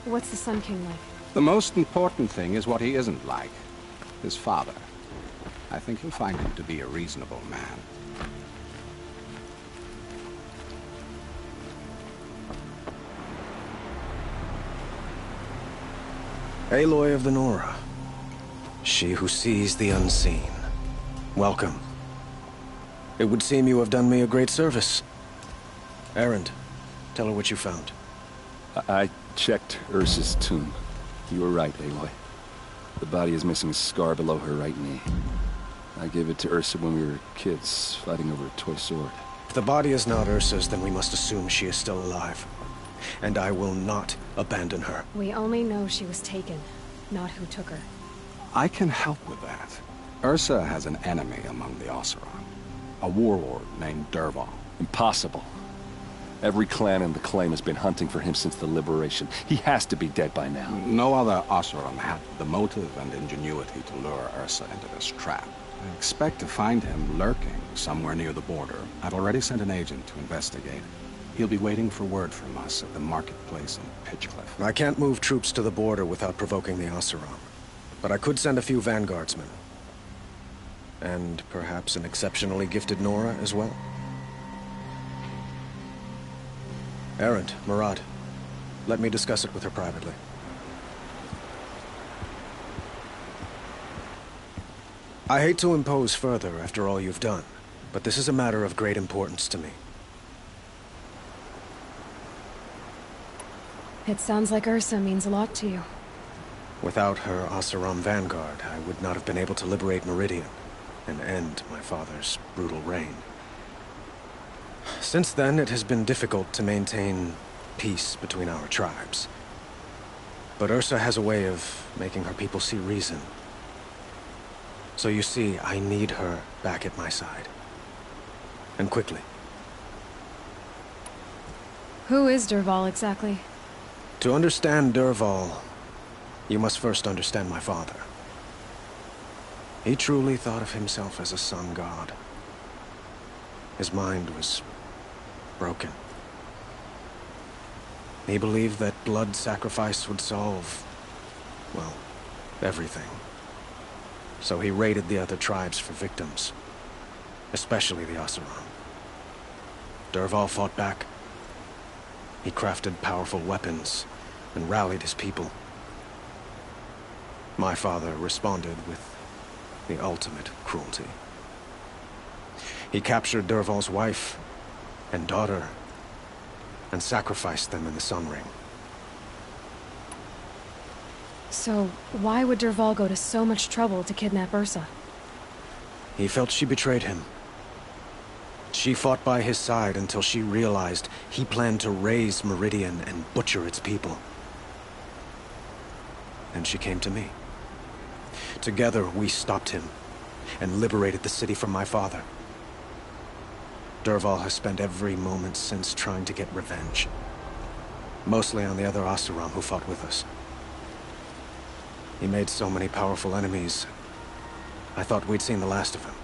What's the Sun King like? The most important thing is what he isn't like. His father. I think you'll find him to be a reasonable man. Aloy of the Nora. She who sees the unseen. Welcome. It would seem you have done me a great service. Erend, tell her what you found. I checked Ursa's tomb. You were right, Aloy. The body is missing a scar below her right knee. I gave it to Ursa when we were kids, fighting over a toy sword. If the body is not Ursa's, then we must assume she is still alive. And I will not abandon her. We only know she was taken, not who took her. I can help with that. Ursa has an enemy among the Oseram. A warlord named Dervahl. Impossible. Every clan in the claim has been hunting for him since the liberation. He has to be dead by now. No other Oseram had the motive and ingenuity to lure Ursa into this trap. I expect to find him lurking somewhere near the border. I've already sent an agent to investigate. He'll be waiting for word from us at the marketplace in Pitchcliff. I can't move troops to the border without provoking the Oseram. But I could send a few vanguardsmen. And perhaps an exceptionally gifted Nora as well. Erend, Murad, let me discuss it with her privately. I hate to impose further after all you've done, but this is a matter of great importance to me. It sounds like Ursa means a lot to you. Without her Oseram vanguard, I would not have been able to liberate Meridian and end my father's brutal reign. Since then, it has been difficult to maintain peace between our tribes. But Ursa has a way of making her people see reason. So you see, I need her back at my side. And quickly. Who is Dervahl exactly? To understand Dervahl, you must first understand my father. He truly thought of himself as a sun god. His mind was broken. He believed that blood sacrifice would solve, well, everything. So he raided the other tribes for victims, especially the Oseram. Dervahl fought back. He crafted powerful weapons and rallied his people. My father responded with the ultimate cruelty. He captured Dervahl's wife and daughter and sacrificed them in the Sun Ring. So, why would Dervahl go to so much trouble to kidnap Ursa? He felt she betrayed him. She fought by his side until she realized he planned to raise Meridian and butcher its people. And she came to me. Together, we stopped him and liberated the city from my father. Dervahl has spent every moment since trying to get revenge. Mostly on the other Oseram who fought with us. He made so many powerful enemies, I thought we'd seen the last of him.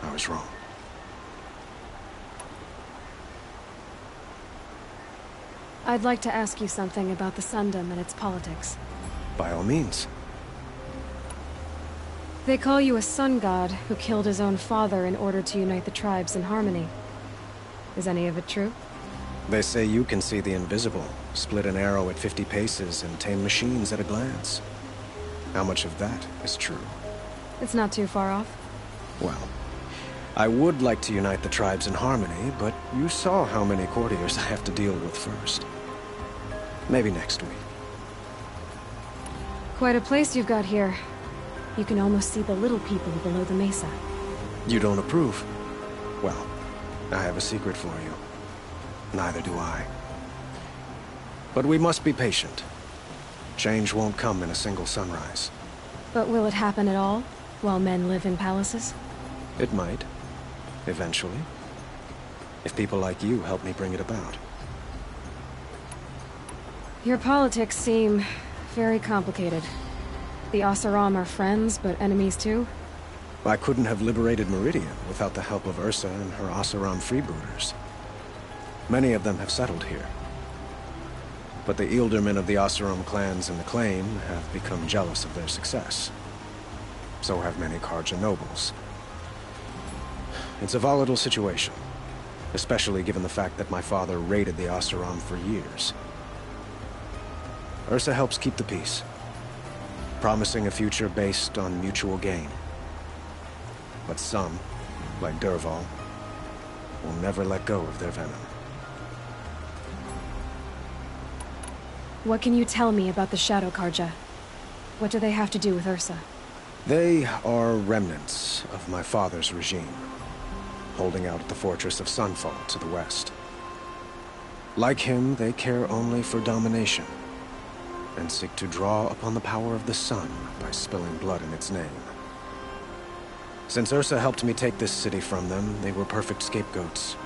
I was wrong. I'd like to ask you something about the Sundom and its politics. By all means. They call you a sun god who killed his own father in order to unite the tribes in harmony. Is any of it true? They say you can see the invisible, split an arrow at 50 paces, and tame machines at a glance. How much of that is true? It's not too far off. Well, I would like to unite the tribes in harmony, but you saw how many courtiers I have to deal with first. Maybe next week. Quite a place you've got here. You can almost see the little people below the mesa. You don't approve? Well, I have a secret for you. Neither do I. But we must be patient. Change won't come in a single sunrise. But will it happen at all, while men live in palaces? It might. Eventually. If people like you help me bring it about. Your politics seem very complicated. The Oseram are friends, but enemies too? I couldn't have liberated Meridian without the help of Ursa and her Oseram freebooters. Many of them have settled here. But the Ealdormen of the Oseram clans in the Claim have become jealous of their success. So have many Karja nobles. It's a volatile situation, especially given the fact that my father raided the Oseram for years. Ursa helps keep the peace, promising a future based on mutual gain. But some, like Dervahl, will never let go of their venom. What can you tell me about the Shadow Karja? What do they have to do with Ursa? They are remnants of my father's regime, holding out at the fortress of Sunfall to the west. Like him, they care only for domination, and seek to draw upon the power of the sun by spilling blood in its name. Since Ursa helped me take this city from them, they were perfect scapegoats.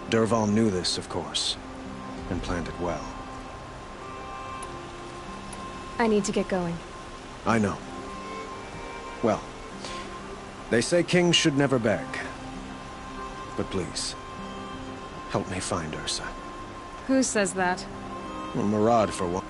Dervahl knew this, of course, and planned it well. I need to get going. I know. Well, they say kings should never beg. But please, help me find Ursa. Who says that? Well, Murad, for one.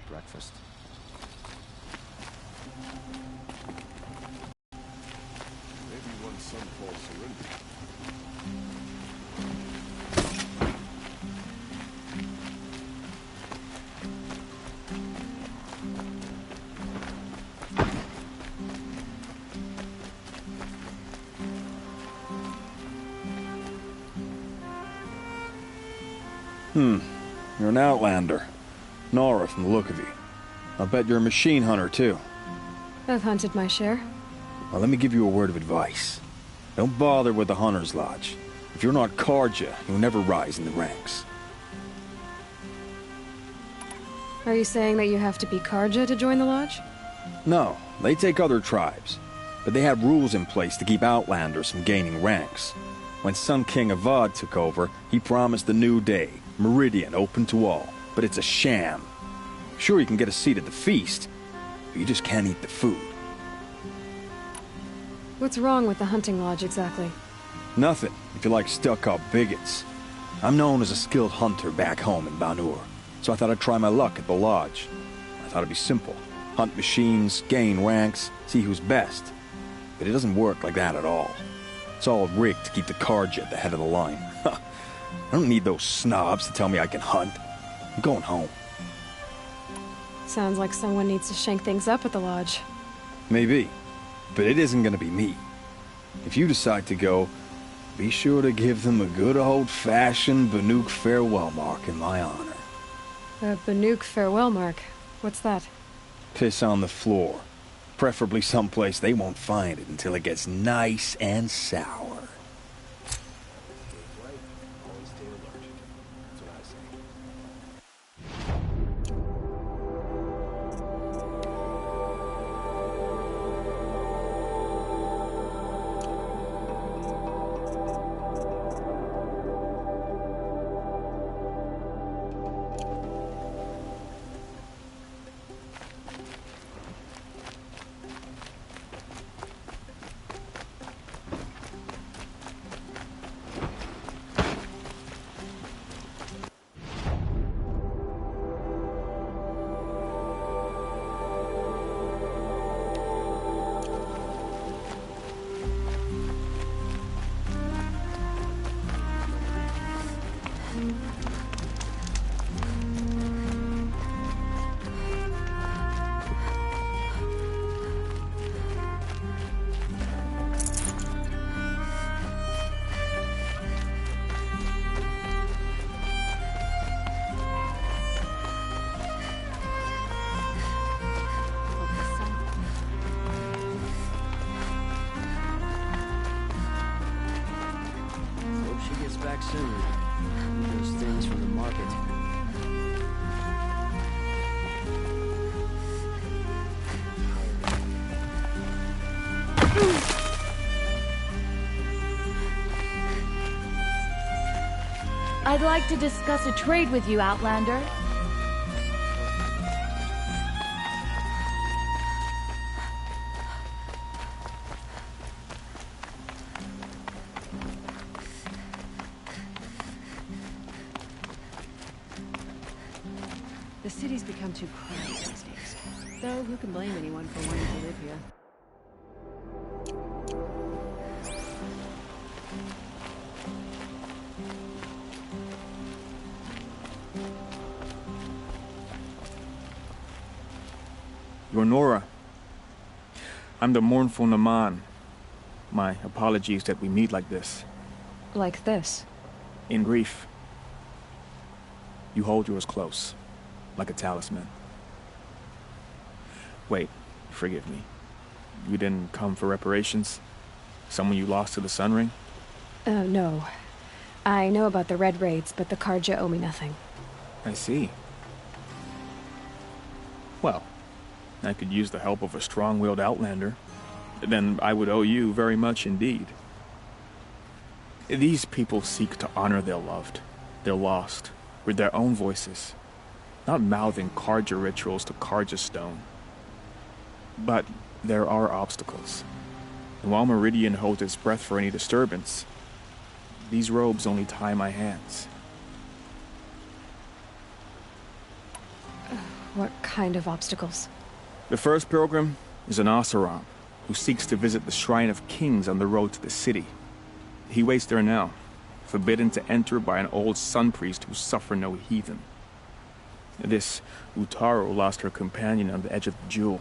Breakfast. Maybe when Sunfall surrenders. You're an outlander. Nora from the look of you. I'll bet you're a machine hunter, too. I've hunted my share. Well, let me give you a word of advice. Don't bother with the Hunter's Lodge. If you're not Karja, you'll never rise in the ranks. Are you saying that you have to be Karja to join the lodge? No, they take other tribes. But they have rules in place to keep outlanders from gaining ranks. When Sun King Avad took over, he promised a new day, Meridian open to all. But it's a sham. Sure, you can get a seat at the feast, but you just can't eat the food. What's wrong with the hunting lodge, exactly? Nothing, if you like stuck-up bigots. I'm known as a skilled hunter back home in Banur, so I thought I'd try my luck at the lodge. I thought it'd be simple. Hunt machines, gain ranks, see who's best. But it doesn't work like that at all. It's all rigged to keep the Carja at the head of the line. I don't need those snobs to tell me I can hunt. I'm going home. Sounds like someone needs to shake things up at the lodge. Maybe, but it isn't gonna be me. If you decide to go, be sure to give them a good old-fashioned Banuk farewell mark in my honor. A Banuk farewell mark? What's that? Piss on the floor. Preferably someplace they won't find it until it gets nice and sour. Back soon. Need those things from the market. I'd like to discuss a trade with you, Outlander. The city's become too crowded these days. Though, who can blame anyone for wanting to live here? You're Nora. I'm the mournful Naman. My apologies that we meet like this. Like this? In grief. You hold yours close. Like a talisman. Wait, forgive me. You didn't come for reparations? Someone you lost to the Sun Ring? No. I know about the Red Raids, but the Carja owe me nothing. I see. Well, I could use the help of a strong-willed outlander. Then I would owe you very much indeed. These people seek to honor their loved, their lost, with their own voices. Not mouthing Carja rituals to Carja stone. But there are obstacles. And while Meridian holds its breath for any disturbance, these robes only tie my hands. What kind of obstacles? The first pilgrim is an Oseram, who seeks to visit the Shrine of Kings on the road to the city. He waits there now, forbidden to enter by an old sun priest who suffer no heathen. This Utaru lost her companion on the edge of the Jewel,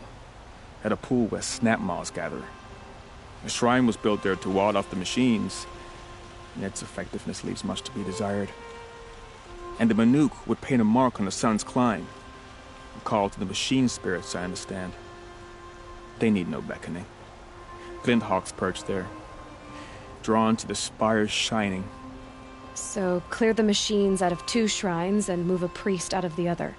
at a pool where snap moths gather. A shrine was built there to ward off the machines, and its effectiveness leaves much to be desired. And the Banuk would paint a mark on the sun's climb, a call to the machine spirits, I understand. They need no beckoning. Glinthawks perch there, drawn to the spires shining. So, clear the machines out of 2 shrines and move a priest out of the other.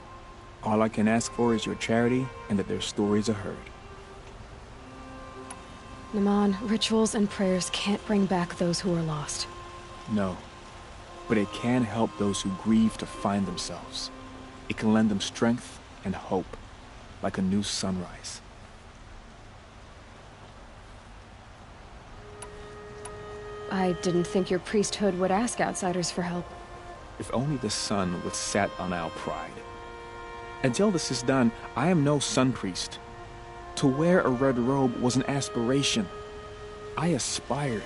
All I can ask for is your charity and that their stories are heard. Naman, rituals and prayers can't bring back those who are lost. No, but it can help those who grieve to find themselves. It can lend them strength and hope, like a new sunrise. I didn't think your priesthood would ask outsiders for help. If only the sun would set on our pride. Until this is done, I am no sun priest. To wear a red robe was an aspiration. I aspired.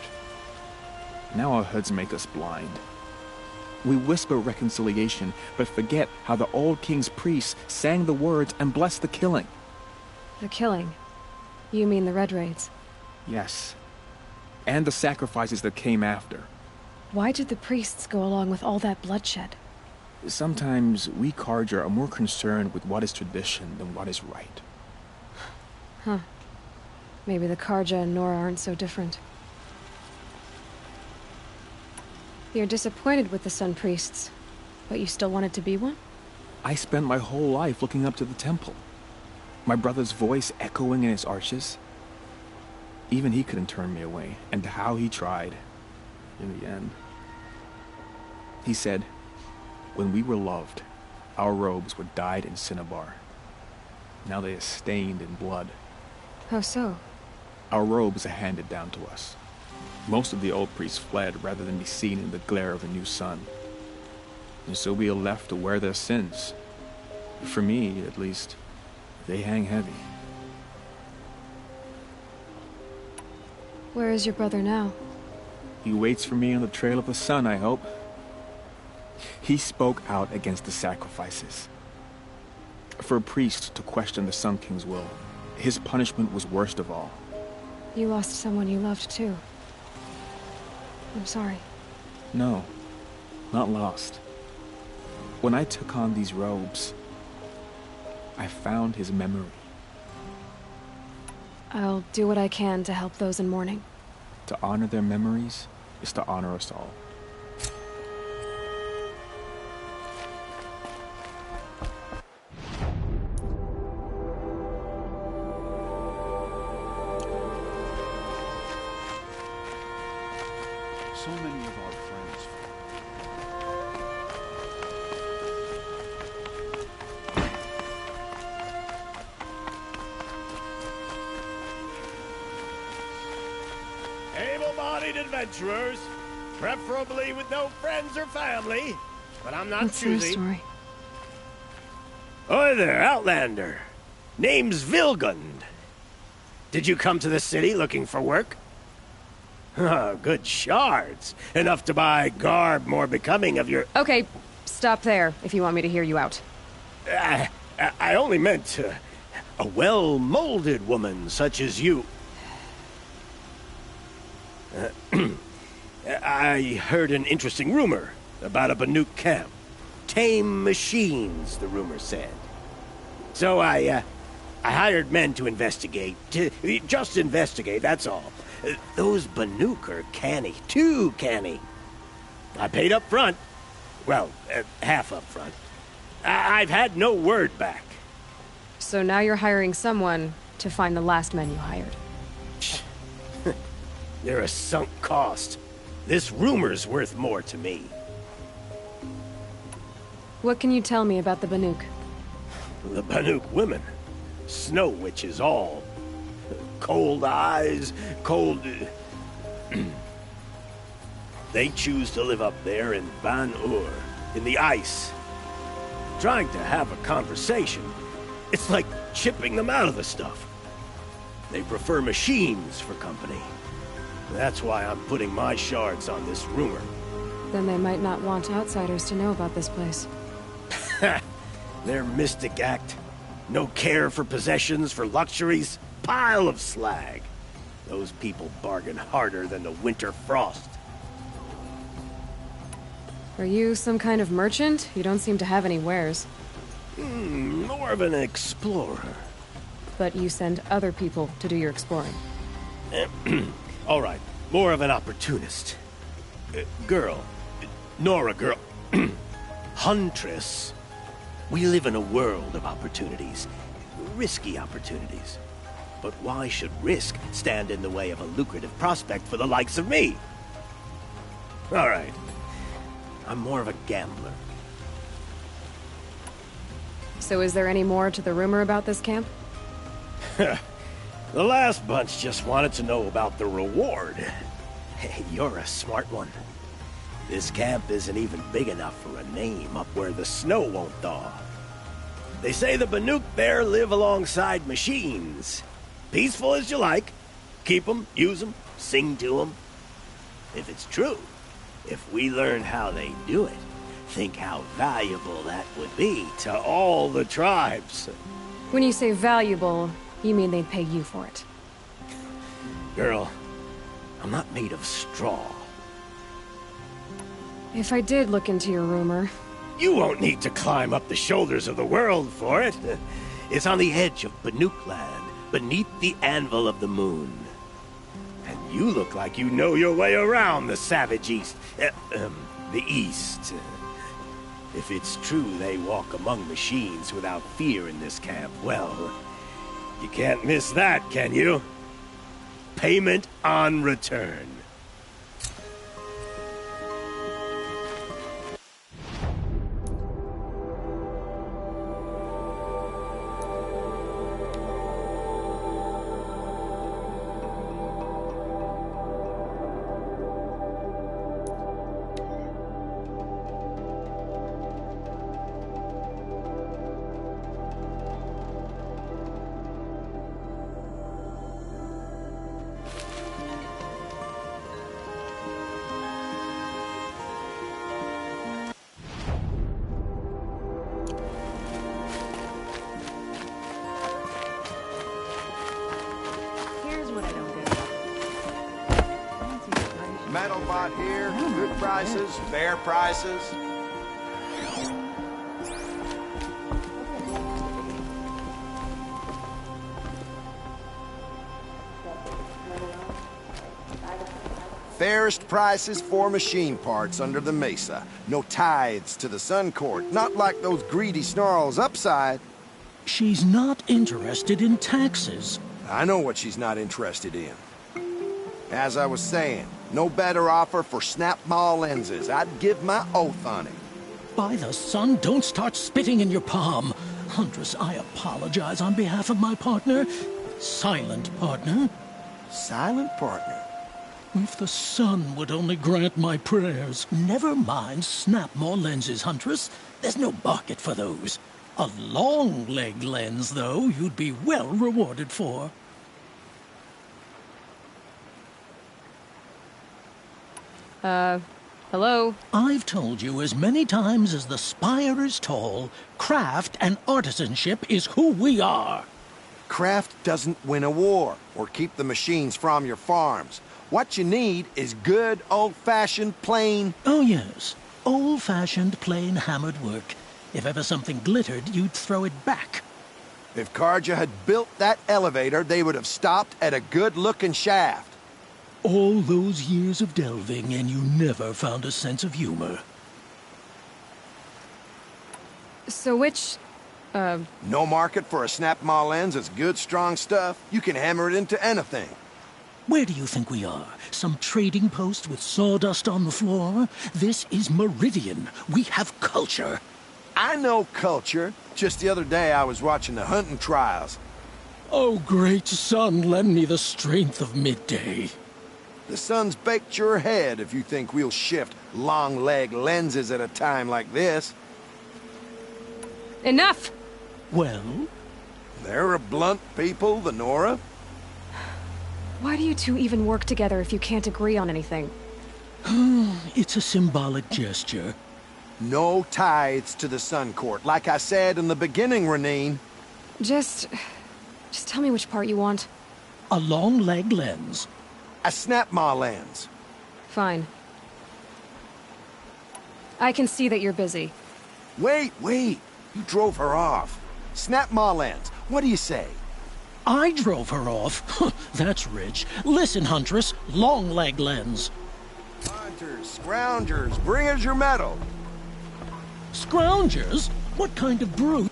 Now our hoods make us blind. We whisper reconciliation, but forget how the old king's priests sang the words and blessed the killing. The killing? You mean the Red Raids? Yes. And the sacrifices that came after. Why did the priests go along with all that bloodshed? Sometimes we Carja are more concerned with what is tradition than what is right. Huh. Maybe the Carja and Nora aren't so different. You're disappointed with the Sun Priests, but you still wanted to be one? I spent my whole life looking up to the temple. My brother's voice echoing in its arches. Even he couldn't turn me away, and how he tried. In the end. He said, when we were loved, our robes were dyed in cinnabar. Now they are stained in blood. How so? Our robes are handed down to us. Most of the old priests fled rather than be seen in the glare of a new sun. And so we are left to wear their sins. For me, at least, they hang heavy. Where is your brother now? He waits for me on the trail of the sun, I hope. He spoke out against the sacrifices. For a priest to question the Sun King's will, his punishment was worst of all. You lost someone you loved, too. I'm sorry. No, not lost. When I took on these robes, I found his memory. I'll do what I can to help those in mourning. To honor their memories is to honor us all. So many of our friends. Able-bodied adventurers, preferably with no friends or family, but I'm not What's choosy. your story? Oi there, Outlander. Name's Vilgund. Did you come to the city looking for work? Oh, good shards. Enough to buy garb more becoming of your... Okay, stop there if you want me to hear you out. I only meant a well-molded woman such as you. I heard an interesting rumor about a Banuk camp. Tame machines, the rumor said. So I hired men to investigate. Just investigate, that's all. Those Banuk are canny, too canny. I paid up front. Well, half up front. I've had no word back. So now you're hiring someone to find the last men you hired. They're a sunk cost. This rumor's worth more to me. What can you tell me about the Banuk? The Banuk women. Snow witches all. Cold eyes, cold... They choose to live up there in Ban-Ur, in the ice. Trying to have a conversation, it's like chipping them out of the stuff. They prefer machines for company. That's why I'm putting my shards on this rumor. Then they might not want outsiders to know about this place. Their mystic act. No care for possessions, for luxuries. Pile of slag. Those people bargain harder than the winter frost. Are you some kind of merchant? You don't seem to have any wares. More of an explorer. But you send other people to do your exploring. All right, more of an opportunist. Girl. Nora girl. Huntress. We live in a world of opportunities. Risky opportunities. But why should risk stand in the way of a lucrative prospect for the likes of me? All right. I'm more of a gambler. So is there any more to the rumor about this camp? The last bunch just wanted to know about the reward. Hey, you're a smart one. This camp isn't even big enough for a name up where the snow won't thaw. They say the Banuk there live alongside machines. Peaceful as you like. Keep them, use them, sing to them. If it's true, if we learn how they do it, think how valuable that would be to all the tribes. When you say valuable, you mean they'd pay you for it. Girl, I'm not made of straw. If I did look into your rumor... You won't need to climb up the shoulders of the world for it. It's on the edge of Banuk land, beneath the anvil of the moon. And you look like you know your way around the savage east. The east. If it's true they walk among machines without fear in this camp, well, you can't miss that, can you? Payment on return. Metal bot here, good prices, fair prices. Fairest prices for machine parts under the mesa. No tithes to the Sun Court, not like those greedy snarls upside. She's not interested in taxes. I know what she's not interested in. As I was saying, no better offer for snap-maw lenses. I'd give my oath on it. By the sun, don't start spitting in your palm. Huntress, I apologize on behalf of my partner. Silent partner. Silent partner? If the sun would only grant my prayers. Never mind snap-maw lenses, Huntress. There's no market for those. A long-leg lens, though, you'd be well rewarded for. Hello? I've told you as many times as the spire is tall, craft and artisanship is who we are. Craft doesn't win a war, or keep the machines from your farms. What you need is good, old-fashioned, plain... Oh, yes. Old-fashioned, plain hammered work. If ever something glittered, you'd throw it back. If Karja had built that elevator, they would have stopped at a good-looking shaft. All those years of delving, and you never found a sense of humor. So which, No market for a snap-maw lens is good, strong stuff. You can hammer it into anything. Where do you think we are? Some trading post with sawdust on the floor? This is Meridian. We have culture. I know culture. Just the other day I was watching the hunting trials. Oh, great sun, lend me the strength of midday. The sun's baked your head if you think we'll shift long-leg lenses at a time like this. Enough! Well? They're a blunt people, the Nora. Why do you two even work together if you can't agree on anything? It's a symbolic gesture. No tithes to the Sun Court, like I said in the beginning, Renine. Just tell me which part you want. A long-leg lens. A snap-maw lens. Fine. I can see that you're busy. Wait. You drove her off. Snap-maw lens. What do you say? I drove her off? That's rich. Listen, Huntress. Long-leg lens. Hunters, scroungers, bring us your metal. Scroungers? What kind of brute?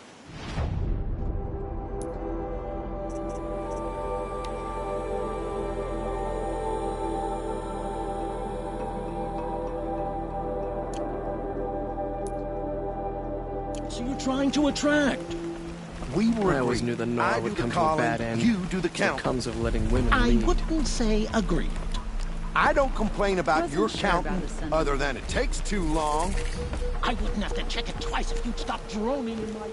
So you're trying to attract? I always knew the Nora would come to a bad end. You do the count. It comes of letting women I lead. wouldn't say agreed. I don't complain about Wasn't your sure counting, about the sun. other than it takes too long. I wouldn't have to check it twice if you'd stop droning in my...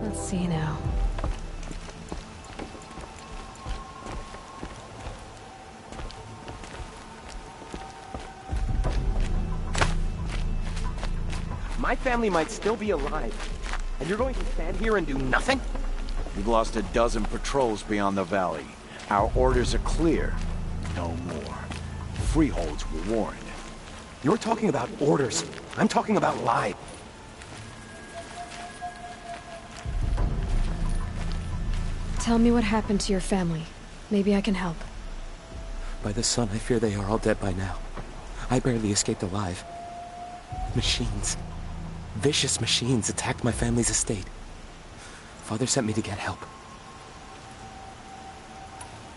Let's see now. My family might still be alive, and you're going to stand here and do nothing? We've lost a dozen patrols beyond the valley. Our orders are clear. No more. Freeholds were warned. You're talking about orders. I'm talking about lives. Tell me what happened to your family. Maybe I can help. By the sun, I fear they are all dead by now. I barely escaped alive. Machines. Vicious machines attacked my family's estate. Father sent me to get help.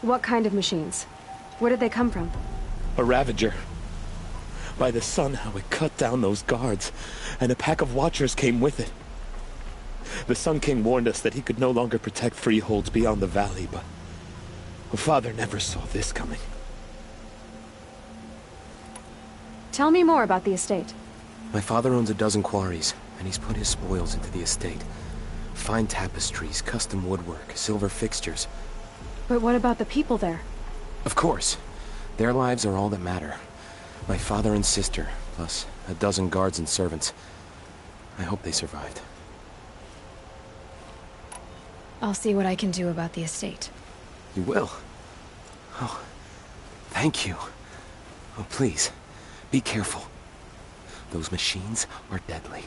What kind of machines? Where did they come from? A Ravager. By the sun, how it cut down those guards, and a pack of watchers came with it. The Sun King warned us that he could no longer protect freeholds beyond the valley, but Father never saw this coming. Tell me more about the estate. My father owns a dozen quarries, and he's put his spoils into the estate. Fine tapestries, custom woodwork, silver fixtures. But what about the people there? Of course. Their lives are all that matter. My father and sister, plus a dozen guards and servants. I hope they survived. I'll see what I can do about the estate. You will? Oh, thank you. Oh, please, be careful. Those machines are deadly.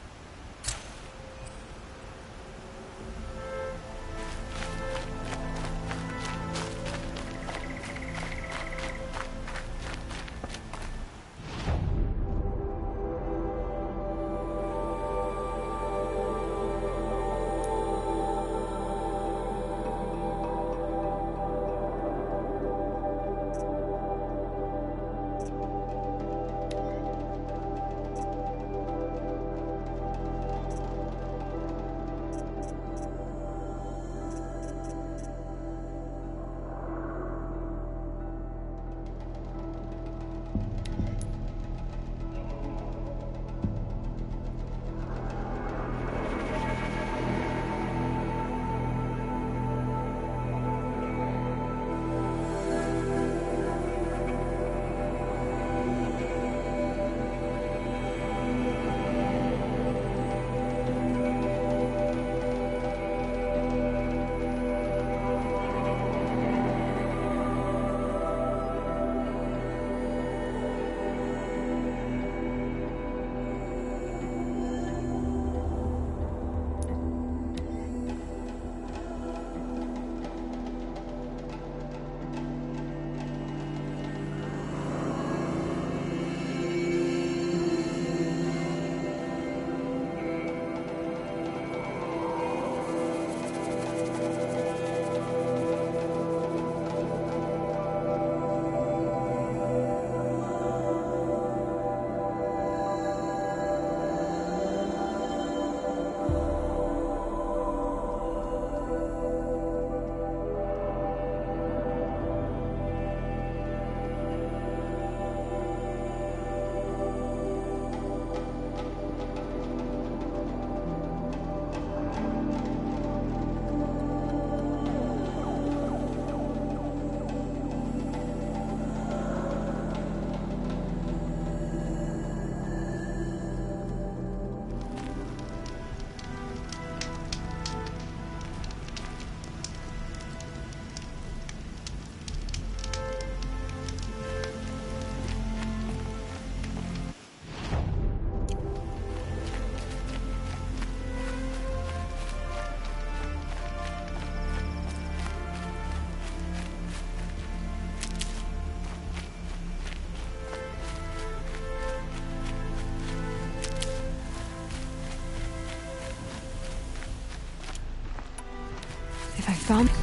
found...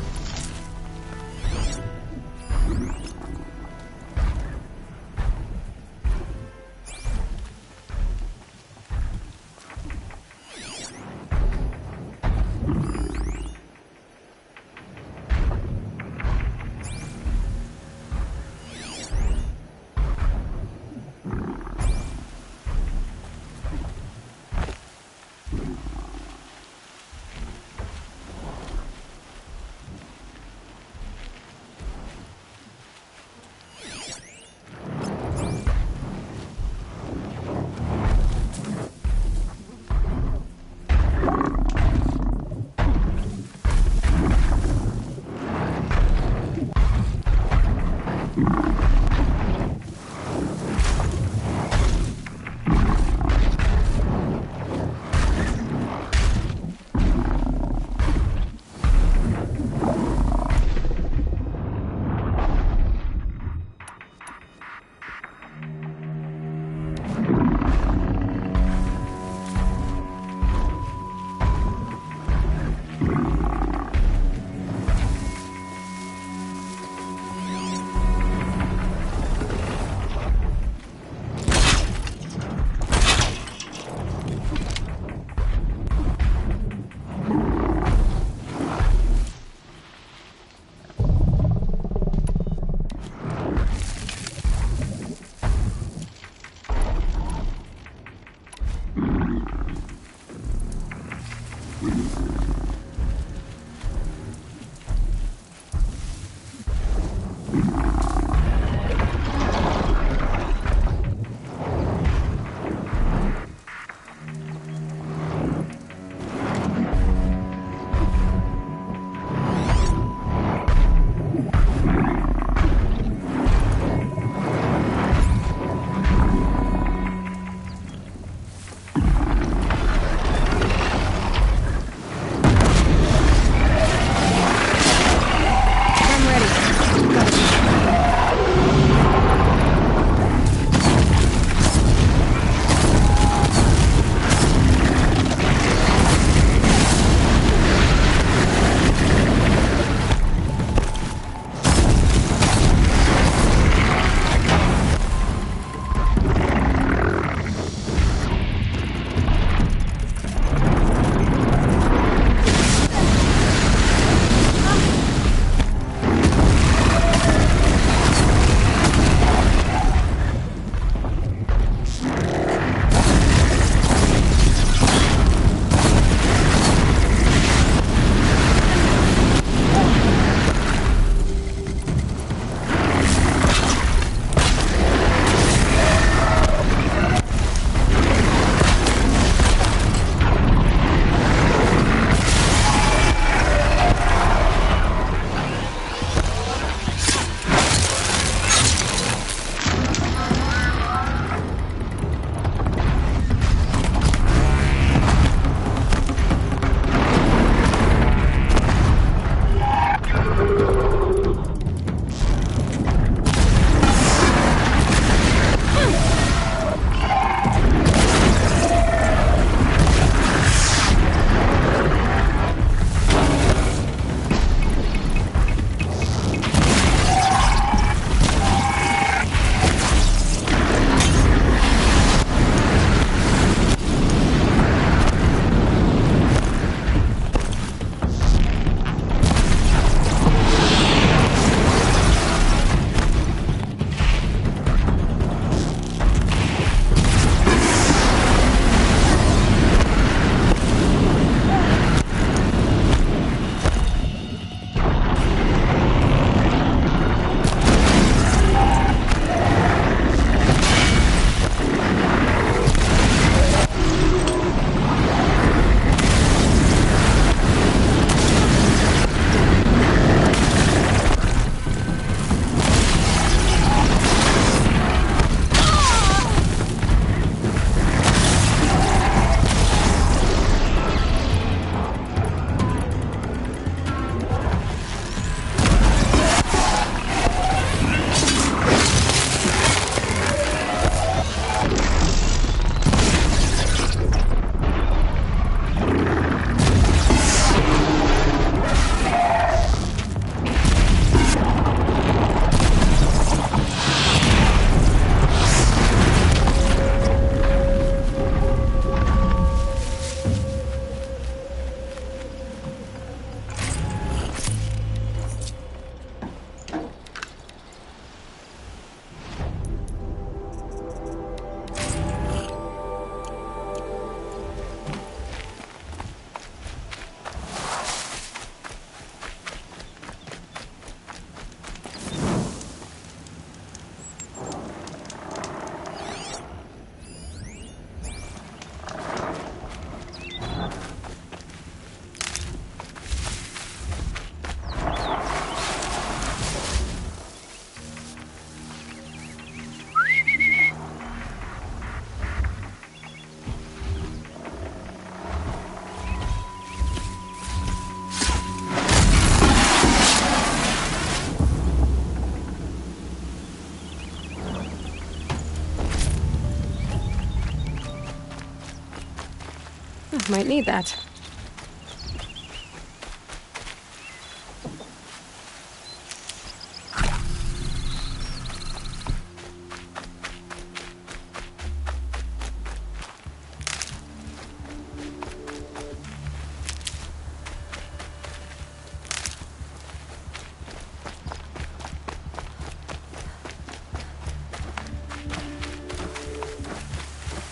Might need that.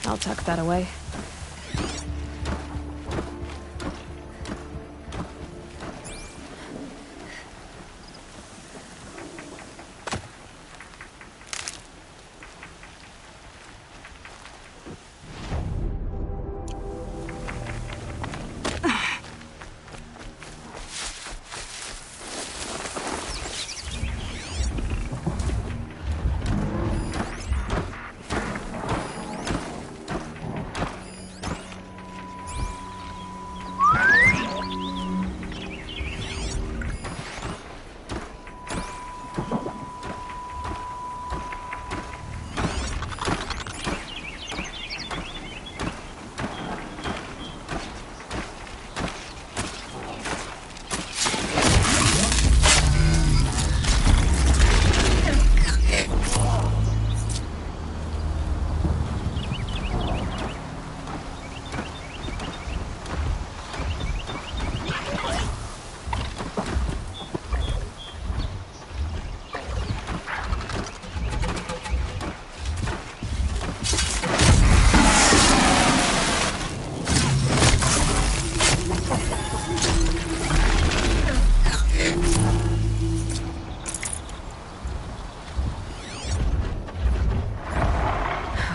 I'll tuck that away.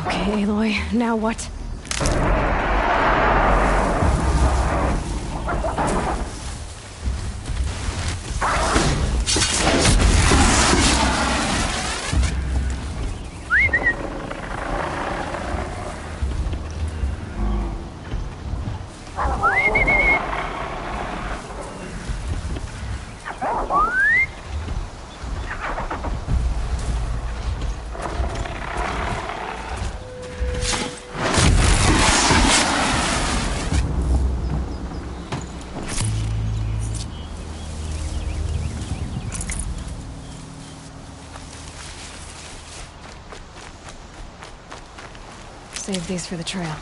Okay, Aloy, now what? Save these for the trail.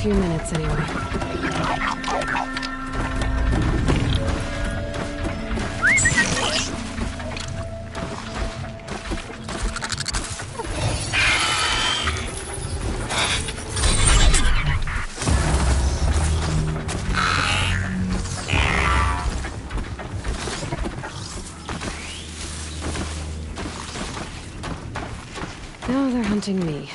few minutes anyway. Now they're hunting me.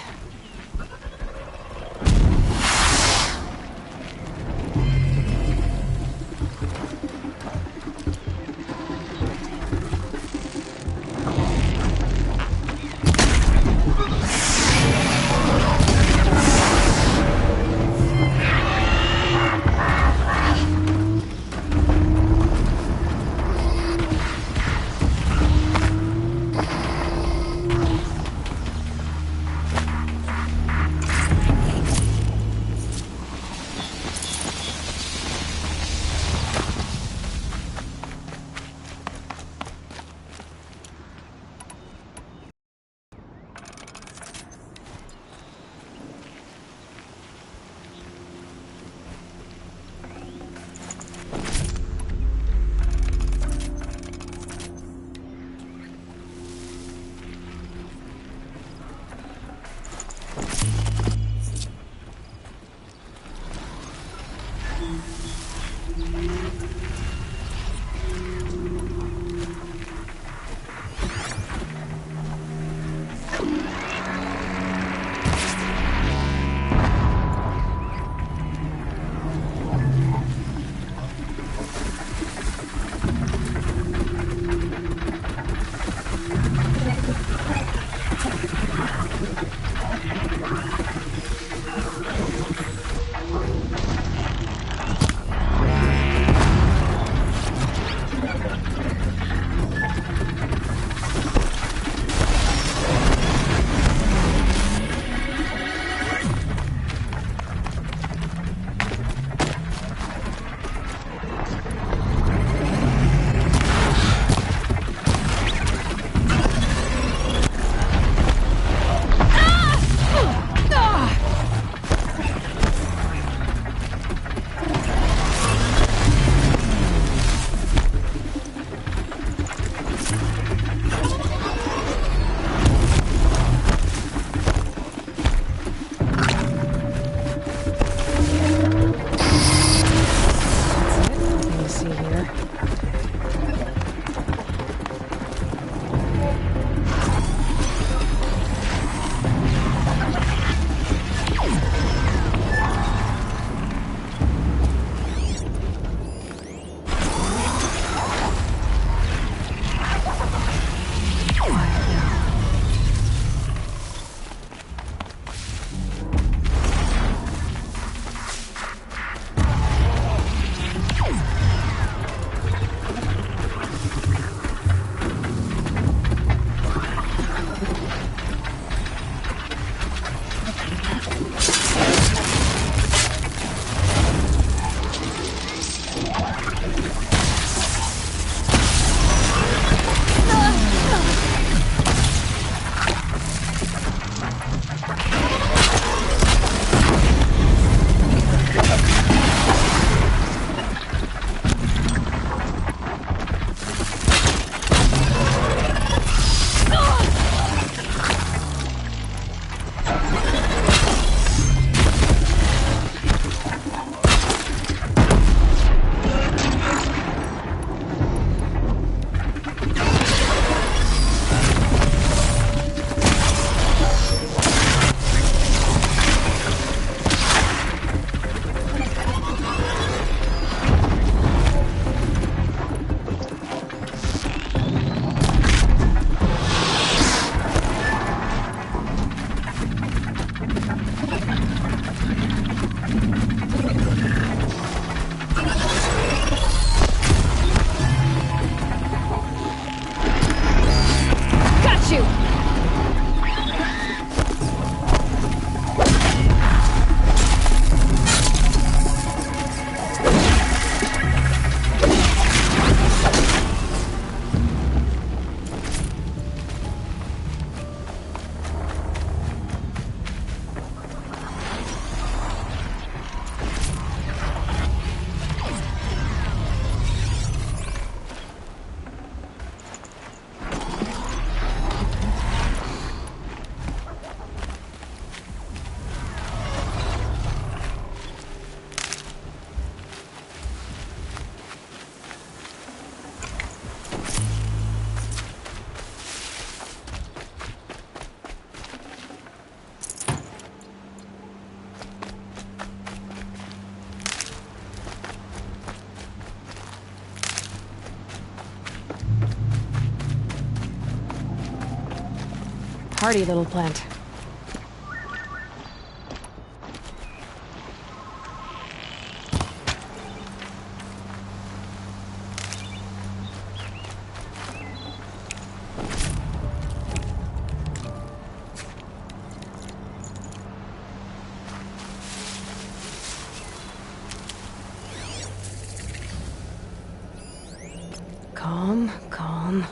Hardy little plant. Calm, calm.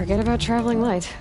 Forget about traveling light.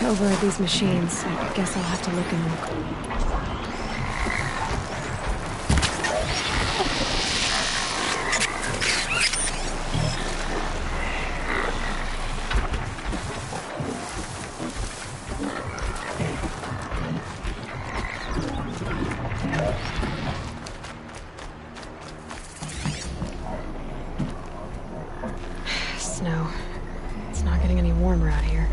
Over at these machines. I guess I'll have to look in them. Snow. It's not getting any warmer out here.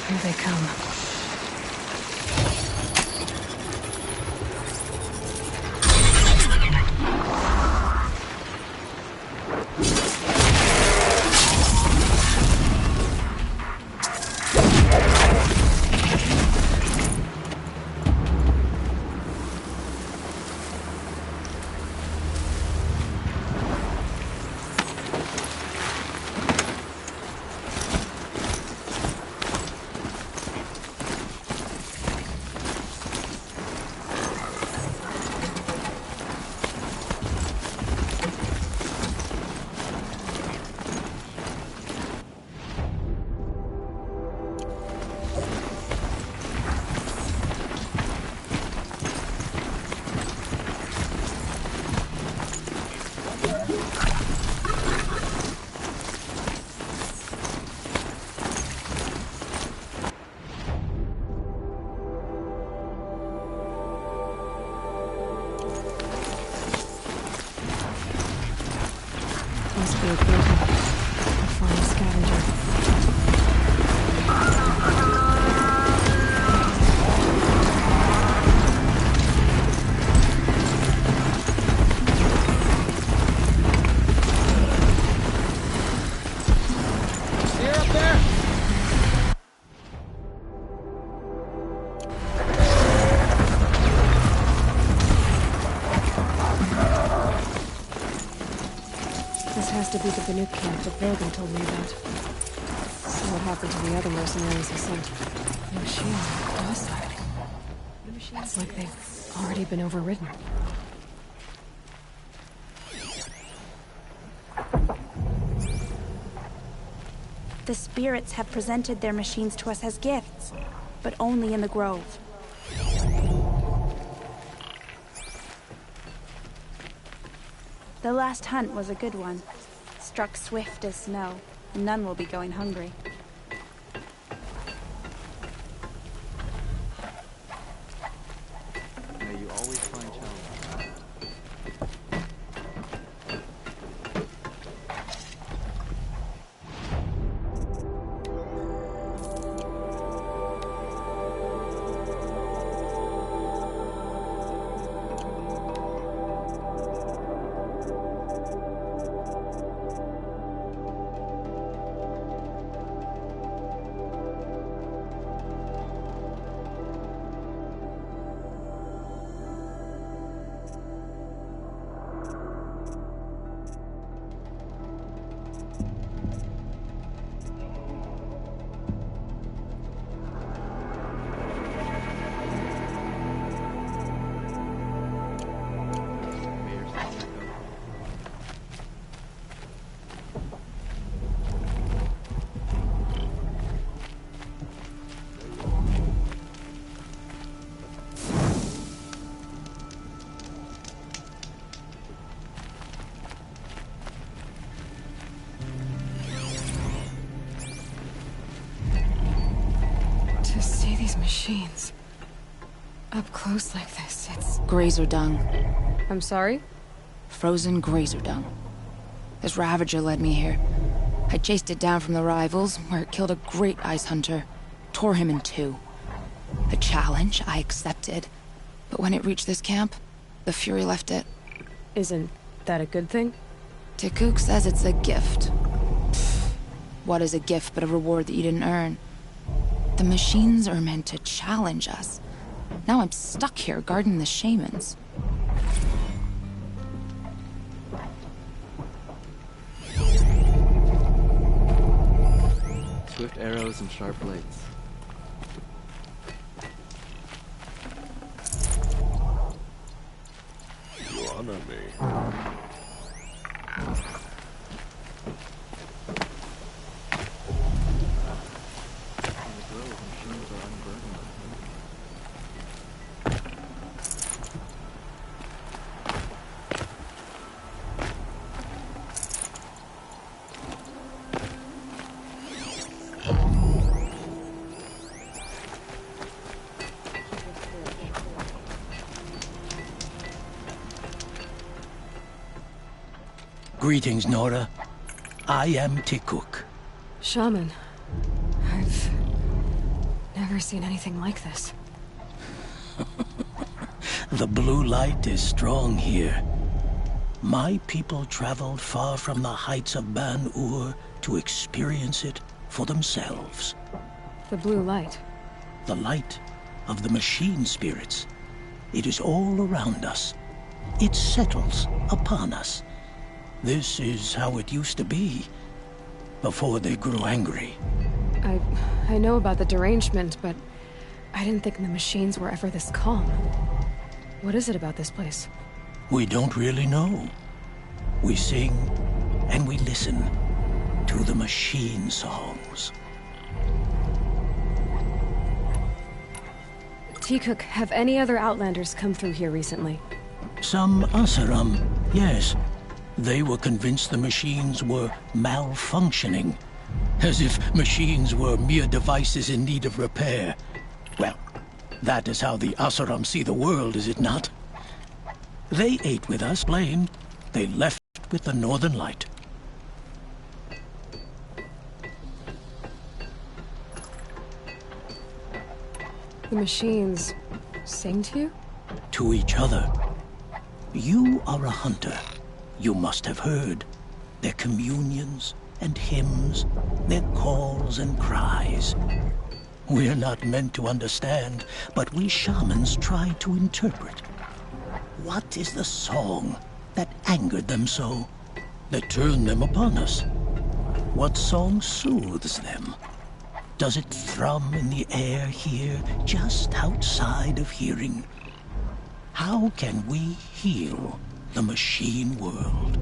Here they come. must be a guild. A fine scavenger. See her up there? This has to be the Banuk camp that Vogan told me about. So what happened to the other mercenaries he sent? The machines are docile. It's like they've already been overridden. The spirits have presented their machines to us as gifts, but only in the grove. The last hunt was a good one. Struck swift as snow, and none will be going hungry. May you always find challenge. To see these machines up close like this, it's... Grazer dung. I'm sorry? Frozen grazer dung. This Ravager led me here. I chased it down from the rivals, where it killed a great ice hunter. Tore him in two. The challenge I accepted. But when it reached this camp, the Fury left it. Isn't that a good thing? Tikuk says it's a gift. Pfft. What is a gift but a reward that you didn't earn? The machines are meant to challenge us. Now I'm stuck here guarding the shamans. Swift arrows and sharp blades. You honor me. Greetings, Nora. I am Tikuk. Shaman. I've never seen anything like this. The blue light is strong here. My people traveled far from the heights of Ban-Ur to experience it for themselves. The blue light? The light of the machine spirits. It is all around us. It settles upon us. This is how it used to be, before they grew angry. I know about the derangement, but I didn't think the machines were ever this calm. What is it about this place? We don't really know. We sing and we listen to the machine songs. Tikuk, have any other Outlanders come through here recently? Some Asaram, yes. They were convinced the machines were malfunctioning. As if machines were mere devices in need of repair. Well, that is how the Asaram see the world, is it not? They ate with us, plain. They left with the Northern Light. The machines sing to you? To each other. You are a hunter. You must have heard their communions and hymns, their calls and cries. We're not meant to understand, but we shamans try to interpret. What is the song that angered them so, that turned them upon us? What song soothes them? Does it thrum in the air here, just outside of hearing? How can we heal the machine world?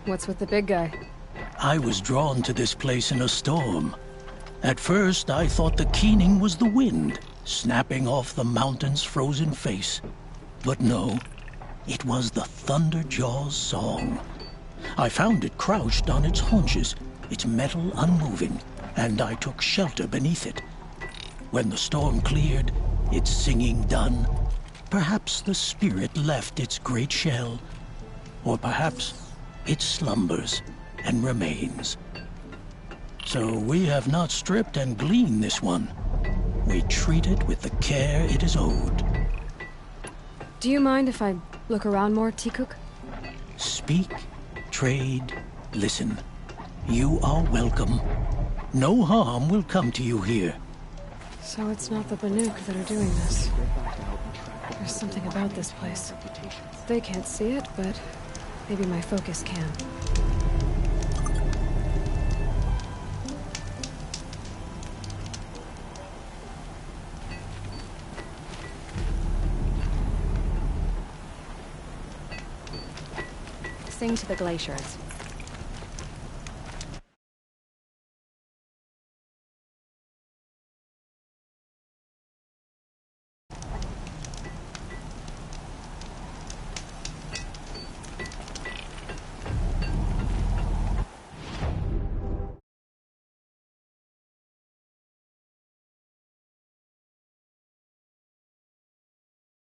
What's with the big guy? I was drawn to this place in a storm. At first, I thought the keening was the wind, snapping off the mountain's frozen face. But no, it was the Thunderjaw's song. I found it crouched on its haunches, its metal unmoving, and I took shelter beneath it. When the storm cleared, its singing done, perhaps the spirit left its great shell, or perhaps it slumbers and remains. So we have not stripped and gleaned this one. We treat it with the care it is owed. Do you mind if I look around more, Tikuk? Speak, trade, listen. You are welcome. No harm will come to you here. So it's not the Banuk that are doing this. There's something about this place. They can't see it, but maybe my focus can. Sing to the glaciers.